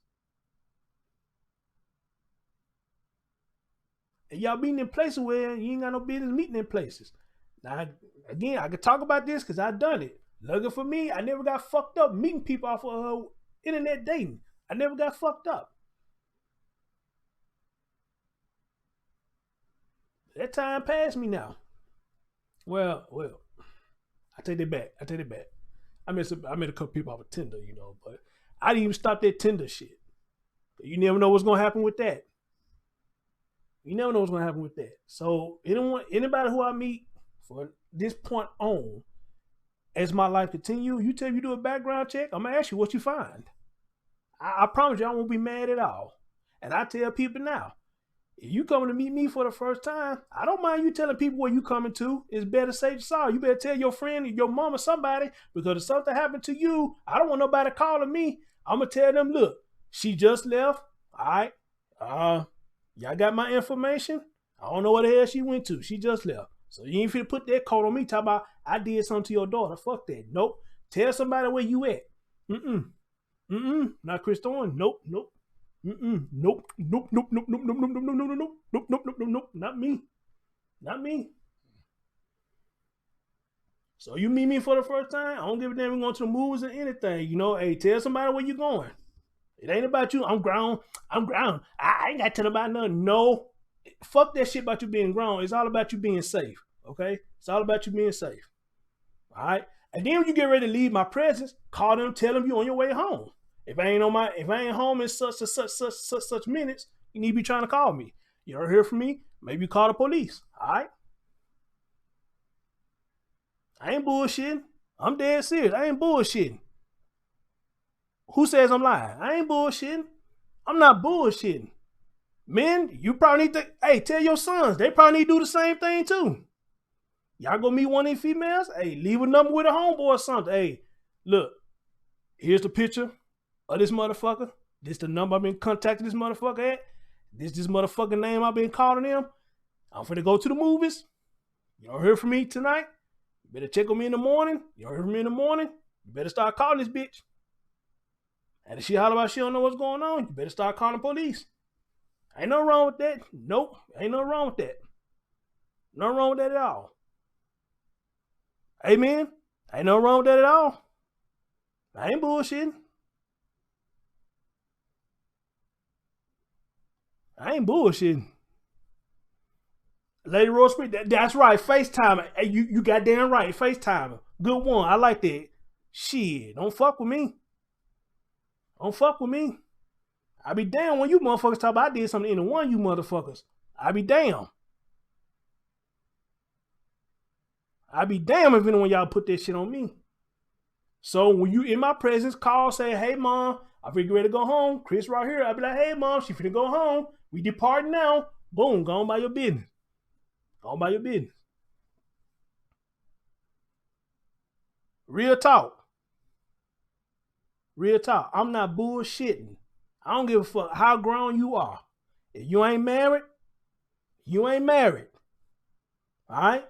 And y'all meeting in places where you ain't got no business meeting in places. Now, again, I could talk about this because I done it. Lucky for me, I never got fucked up meeting people off of internet dating. I never got fucked up. That time passed me now. Well, I take it back. I met a couple people off of Tinder, you know, but I didn't even stop that Tinder shit. You never know what's gonna happen with that. You never know what's gonna happen with that. So anybody who I meet from this point on, as my life continue, you tell me you do a background check, I'm gonna ask you what you find. I promise you I won't be mad at all. And I tell people now, if you coming to meet me for the first time, I don't mind you telling people where you coming to. It's better safe than sorry. You better tell your friend, your mom, or somebody, because if something happened to you, I don't want nobody calling me. I'm gonna tell them, look, she just left. All right, y'all got my information. I don't know where the hell she went to. She just left. So you ain't finna put that coat on me. Talk about I did something to your daughter. Fuck that. Nope. Tell somebody where you at. Not Chris Thorne. Nope. Nope. Nope. Not me. Not me. So you meet me for the first time, I don't give a damn if we're going to the movies or anything. You know, hey, tell somebody where you going. It ain't about you. I'm grown. I ain't got to tell about nothing. No. Fuck that shit about you being grown. It's all about you being safe. Okay? It's all about you being safe. All right? And then when you get ready to leave my presence, call them, tell them you on your way home. If I ain't home in such minutes, you need to be trying to call me. You don't hear from me, maybe you call the police. All right? I ain't bullshitting. I'm dead serious. I ain't bullshitting. Who says I'm lying? I ain't bullshitting. I'm not bullshitting. Men, you probably need to, hey, tell your sons. They probably need to do the same thing too. Y'all go meet one of these females? Hey, leave a number with a homeboy or something. Hey, look, here's the picture of this motherfucker. This the number I've been contacting this motherfucker at. This motherfucking name I've been calling him. I'm finna go to the movies. You don't hear from me tonight? You better check on me in the morning. You don't hear from me in the morning? You better start calling this bitch. And if she holler about she don't know what's going on, you better start calling police. Ain't nothing wrong with that. Nope. Ain't nothing wrong with that. Nothing wrong with that at all. Amen. Ain't nothing wrong with that at all. I ain't bullshitting. I ain't bullshitting. Lady Rosemary, that's right. FaceTime. Hey, you goddamn right. FaceTime. Good one. I like that. Shit. Don't fuck with me. Don't fuck with me. I be damn when you motherfuckers talk about I did something to any one of you motherfuckers. I be damn. I be damn if anyone y'all put that shit on me. So when you in my presence, call, say, hey mom, I'm ready to go home. Chris right here. I be like, hey mom, she finna go home. We departing now. Boom, go on by your business. Go on by your business. Real talk. Real talk. I'm not bullshitting. I don't give a fuck how grown you are. If you ain't married, you ain't married. All right?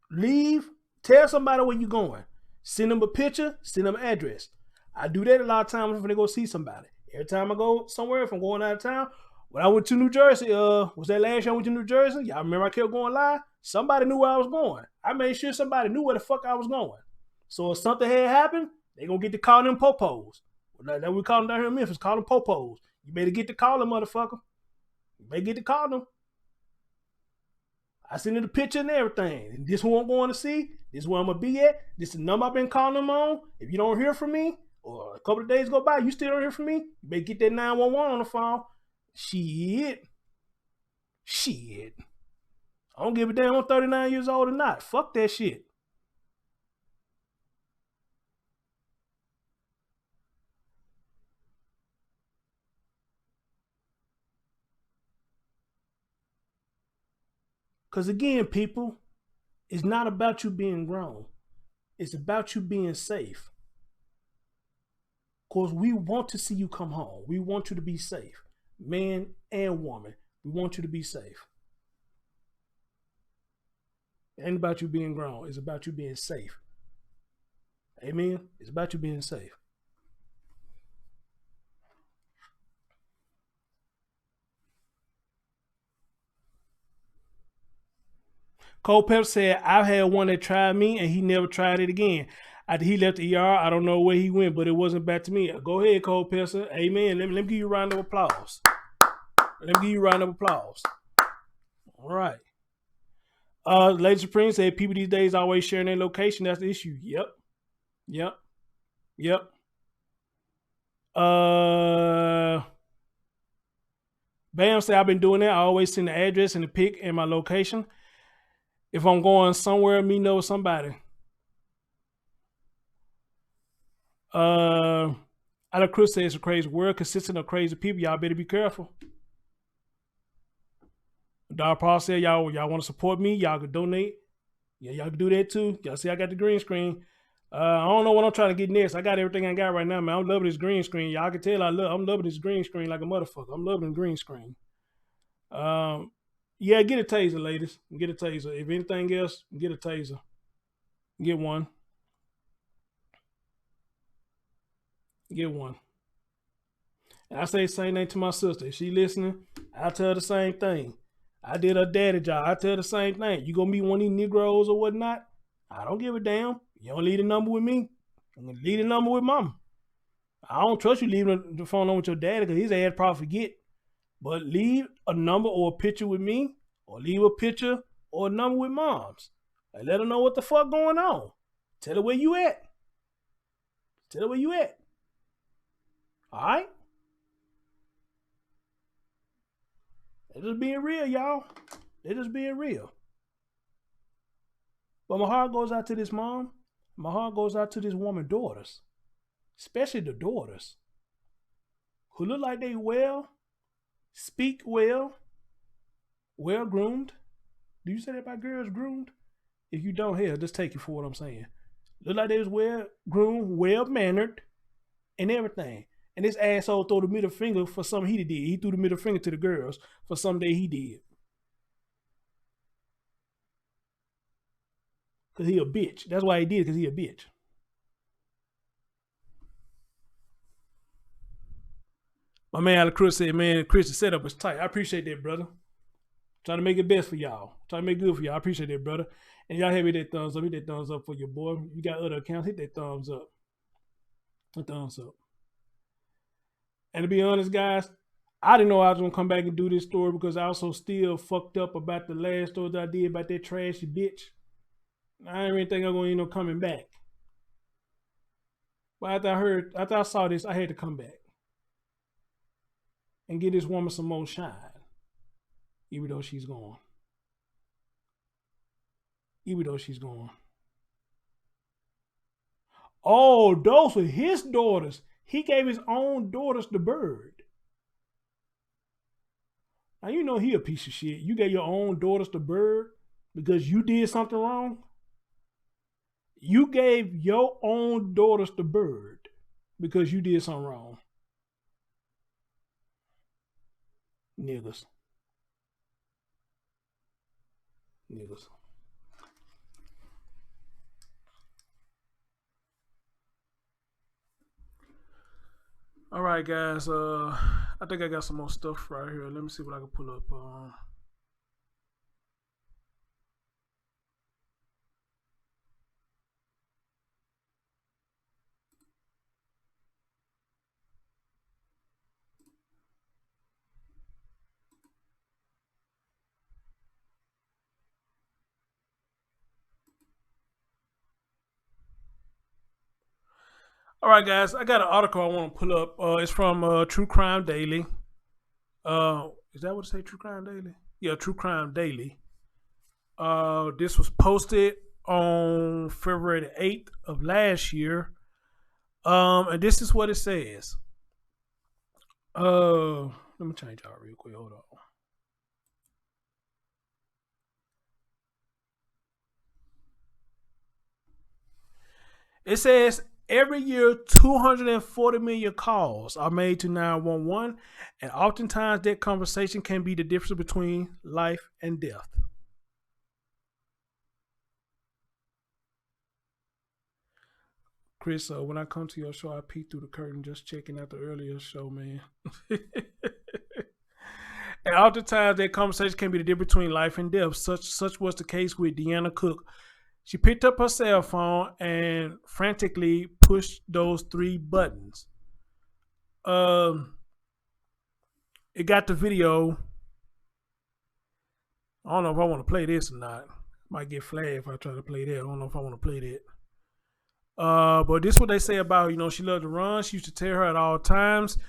Leave. Tell somebody where you going. Send them a picture. Send them an address. I do that a lot of times when I go see somebody. Every time I go somewhere, if I'm going out of town. When I went to New Jersey, was that last year I went to New Jersey? Y'all remember I kept going live? Somebody knew where I was going. I made sure somebody knew where the fuck I was going. So if something had happened, they gonna get to call them popos. That we call them down here in Memphis. Call them popos. You better get to call them, motherfucker. You better get to call them. I sent her the picture and everything. This who I'm going to see. This is where I'm going to be at. This is the number I've been calling them on. If you don't hear from me, or a couple of days go by, you still don't hear from me, you better get that 911 on the phone. Shit. I don't give a damn I'm 39 years old or not. Fuck that shit. Because again, people, it's not about you being grown. It's about you being safe. Of course, we want to see you come home. We want you to be safe. Man and woman, we want you to be safe. It ain't about you being grown. It's about you being safe. Amen? It's about you being safe. Cole Pepper said, I've had one that tried me and he never tried it again. After he left the ER, I don't know where he went, but it wasn't back to me. Go ahead, Cole Pepper. Amen. Let me give you a round of applause. Let me give you a round of applause. All right. Lady Supreme said, people these days always sharing their location. That's the issue. Yep. Bam said, I've been doing that. I always send the address and the pic and my location. If I'm going somewhere, me know somebody. Ala Cruz says it's a crazy world consisting of crazy people. Y'all better be careful. Dar Paul said, y'all want to support me? Y'all can donate. Yeah, y'all can do that too. Y'all see I got the green screen. I don't know what I'm trying to get next. I got everything I got right now, man. I'm loving this green screen. Y'all can tell I'm loving this green screen like a motherfucker. I'm loving the green screen. Yeah, get a taser, ladies. Get a taser. If anything else, get a taser. Get one. Get one. And I say the same thing to my sister. If she listening, I tell her the same thing. I did her daddy job. I tell her the same thing. You gonna meet one of these Negroes or whatnot? I don't give a damn. You don't leave the number with me. I'm gonna leave the number with mama. I don't trust you leaving the phone on with your daddy because his ass probably forget. But leave a number or a picture with me, or leave a picture or a number with moms. And let her know what the fuck going on. Tell her where you at. Tell her where you at. All right? They're just being real, y'all. They're just being real. But my heart goes out to this mom. My heart goes out to this woman's daughters. Especially the daughters. Who look like they well, speak well, well groomed. Do you say that about girls groomed? If you don't, hell, just take it for what I'm saying. Look like they was well groomed, well mannered, and everything. And this asshole threw the middle finger for something he did. He threw the middle finger to the girls for something that he did. Because he a bitch. That's why he did it, because he a bitch. My man Alex Cruz said, man, Chris, the setup was tight. I appreciate that, brother. Trying to make it best for y'all. Trying to make it good for y'all. I appreciate that, brother. And y'all hit that thumbs up. Hit that thumbs up for your boy. You got other accounts, hit that thumbs up. A thumbs up. And to be honest, guys, I didn't know I was going to come back and do this story because I also still fucked up about the last story that I did about that trashy bitch. I didn't even think I was going to end up coming back. But after I saw this, I had to come back and give this woman some more shine, even though she's gone. Even though she's gone. Oh, those were his daughters. He gave his own daughters the bird. Now, you know he a piece of shit. You gave your own daughters the bird because you did something wrong? You gave your own daughters the bird because you did something wrong. Niggas. All right, guys. I think I got some more stuff right here. Let me see what I can pull up. All right, guys, I got an article I want to pull up. It's from True Crime Daily. Is that what it say? True Crime Daily? Yeah, True Crime Daily. This was posted on February the 8th of last year. And this is what it says. Let me change y'all real quick. Hold on. It says every year 240 million calls are made to 911, and oftentimes that conversation can be the difference between life and death. Chris, when I come to your show, I peek through the curtain just checking out the earlier show, man. And oftentimes that conversation can be the difference between life and death. Such was the case with Deanna Cook. She picked up her cell phone and frantically pushed those 3 buttons. It got the video. I don't know if I want to play this or not. Might get flagged if I try to play that. I don't know if I want to play that. But this is what they say about, she loved to run. She used to tell her at all times.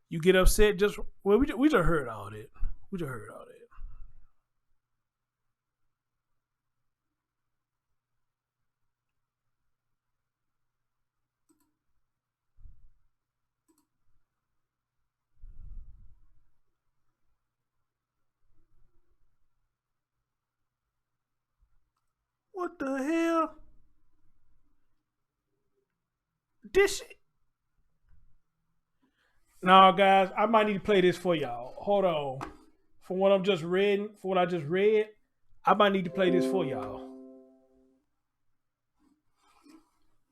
You get upset, we just heard all that. We just heard all that. What the hell? This shit. No, guys, I might need to play this for y'all. Hold on. From what I just read, I might need to play this for y'all.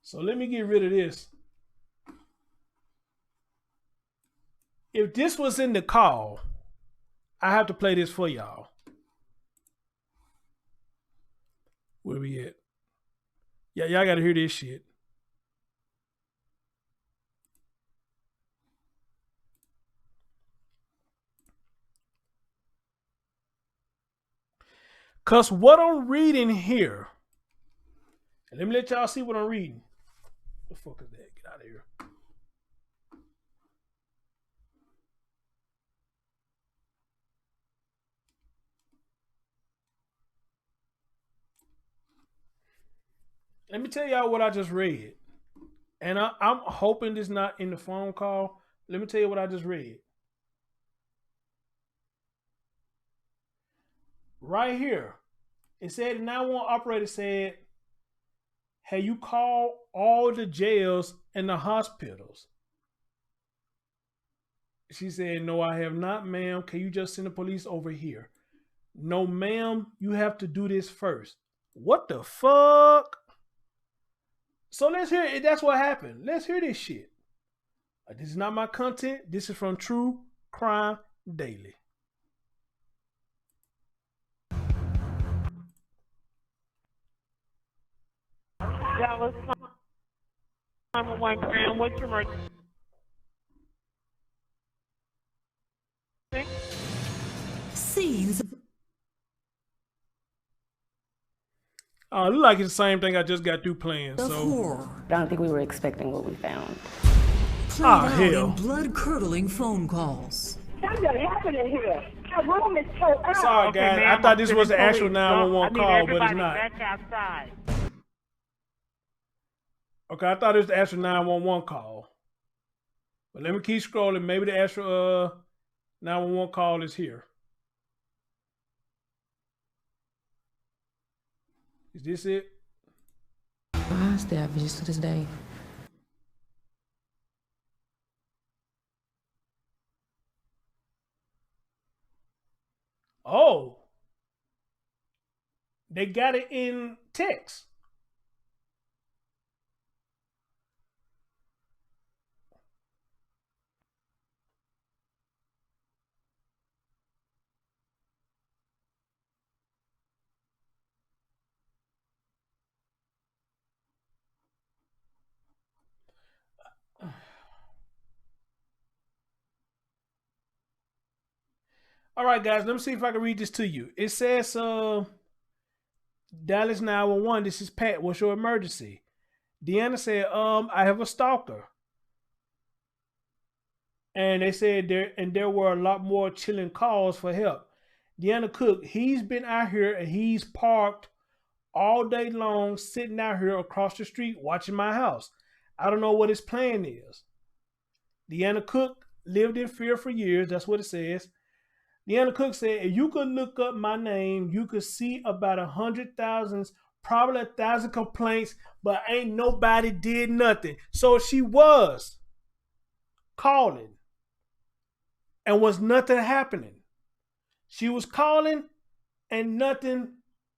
So let me get rid of this. If this was in the call, I have to play this for y'all. Where we at? Yeah, y'all gotta hear this shit. Cause what I'm reading here, and let me let y'all see what I'm reading. What the fuck is that? Get out of here. Let me tell y'all what I just read. And I'm hoping this not in the phone call. Let me tell you what I just read. Right here. It said the 911 operator said, "Have you called all the jails and the hospitals?" She said, "No, I have not, ma'am. Can you just send the police over here?" "No, ma'am. You have to do this first." What the fuck? So let's hear it. That's what happened. Let's hear this shit. This is not my content. This is from True Crime Daily. Dallas 911 Grand. What's your emergency? Scenes. Look like it's the same thing I just got through playing. So I don't think we were expecting what we found. Played out in blood-curdling phone calls. Something happening here. The room is so out. Sorry, guys. I thought this was the actual 911 call, but it's not. Back outside. Okay, I thought it was the actual 911 call. But let me keep scrolling. Maybe the actual 911 call is here. Is this it? I still have visions to this day. Oh. They got it in text. All right, guys, let me see if I can read this to you. It says, Dallas 911, this is Pat. What's your emergency? Deanna said, I have a stalker. And they said there were a lot more chilling calls for help. Deanna Cook, he's been out here and he's parked all day long, sitting out here across the street watching my house. I don't know what his plan is. Deanna Cook lived in fear for years. That's what it says. Deanna Cook said, if you could look up my name, you could see about 100,000, probably 1,000 complaints, but ain't nobody did nothing. So she was calling and was nothing happening. She was calling and nothing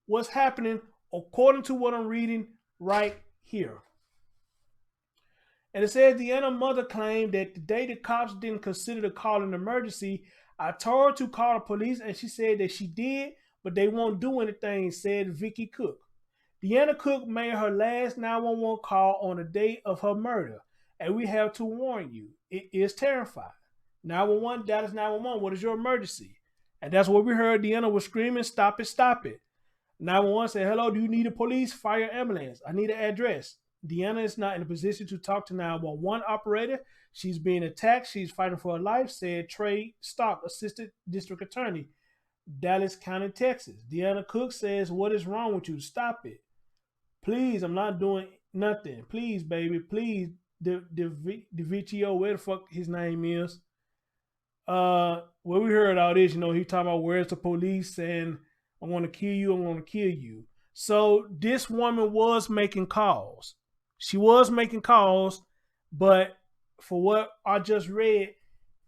was happening according to what I'm reading right here. And it says Deanna's mother claimed that the day the cops didn't consider the call an emergency, I told her to call the police and she said that she did, but they won't do anything, said Vicky Cook. Deanna Cook made her last 911 call on the day of her murder. And we have to warn you, it is terrifying. 911, Dallas 911, what is your emergency? And that's what we heard. Deanna was screaming, stop it, stop it. 911 said, hello, do you need a police, fire, ambulance? I need an address. Deanna is not in a position to talk to 911 operator. She's being attacked. She's fighting for her life, said Trey Stock, Assistant District Attorney, Dallas County, Texas. Deanna Cook says, what is wrong with you? Stop it. Please, I'm not doing nothing. Please, baby, please. DeVitio, where the fuck his name is. Well, we heard all this, he talking about where's the police and I want to kill you, I want to kill you. So this woman was making calls. She was making calls, but for what I just read,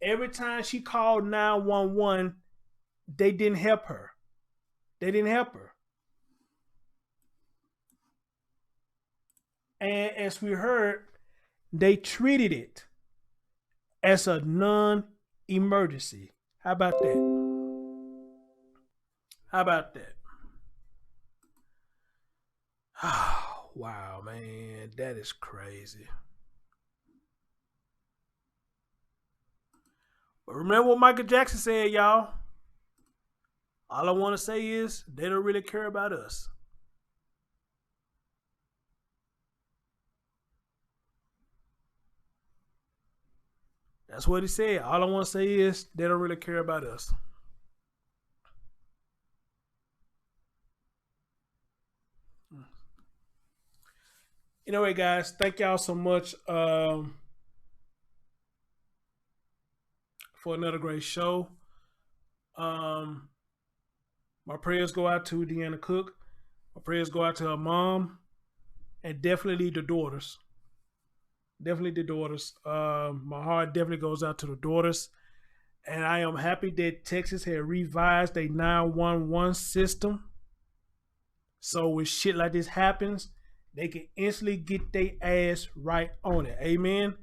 every time she called 911, they didn't help her. They didn't help her. And as we heard, they treated it as a non-emergency. How about that? How about that? Oh, wow, man. That is crazy. But remember what Michael Jackson said, y'all. All I want to say is they don't really care about us. That's what he said. All I want to say is they don't really care about us. Anyway, guys, thank y'all so much for another great show. My prayers go out to Deanna Cook. My prayers go out to her mom and definitely the daughters. Definitely the daughters. My heart definitely goes out to the daughters. And I am happy that Texas had revised their 911 system. So when shit like this happens, they can instantly get their ass right on it. Amen.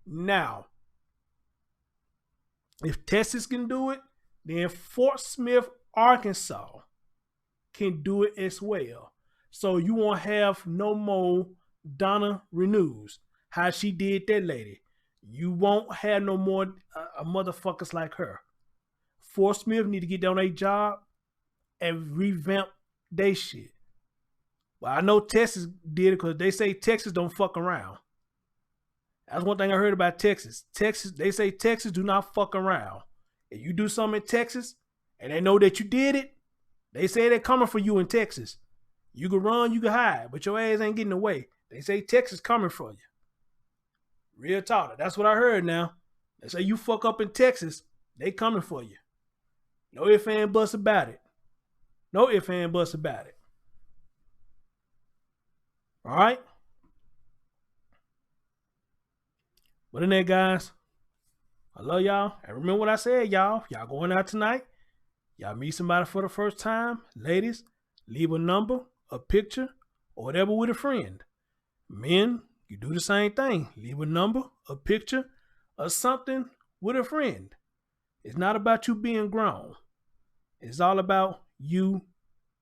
Now, if Texas can do it, then Fort Smith, Arkansas can do it as well. So you won't have no more Donna Renews. How she did that lady. You won't have no more motherfuckers like her. Fort Smith need to get down their job and revamp their shit. Well, I know Texas did it because they say Texas don't fuck around. That's one thing I heard about Texas. They say Texas do not fuck around. If you do something in Texas and they know that you did it, they say they're coming for you in Texas. You can run, you can hide, but your ass ain't getting away. They say Texas coming for you. Real talk. That's what I heard now. They say you fuck up in Texas, they coming for you. No ifs, and buts about it. No ifs, and buts about it. All right? But in there, guys, I love y'all. And remember what I said, y'all. Y'all going out tonight. Y'all meet somebody for the first time. Ladies, leave a number, a picture, or whatever with a friend. Men, you do the same thing. Leave a number, a picture, or something with a friend. It's not about you being grown. It's all about you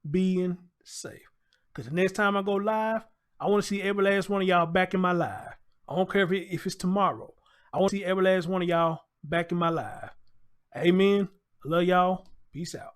being safe. Because the next time I go live, I want to see every last one of y'all back in my live. I don't care if it's tomorrow. I want to see every last one of y'all back in my live. Amen. I love y'all. Peace out.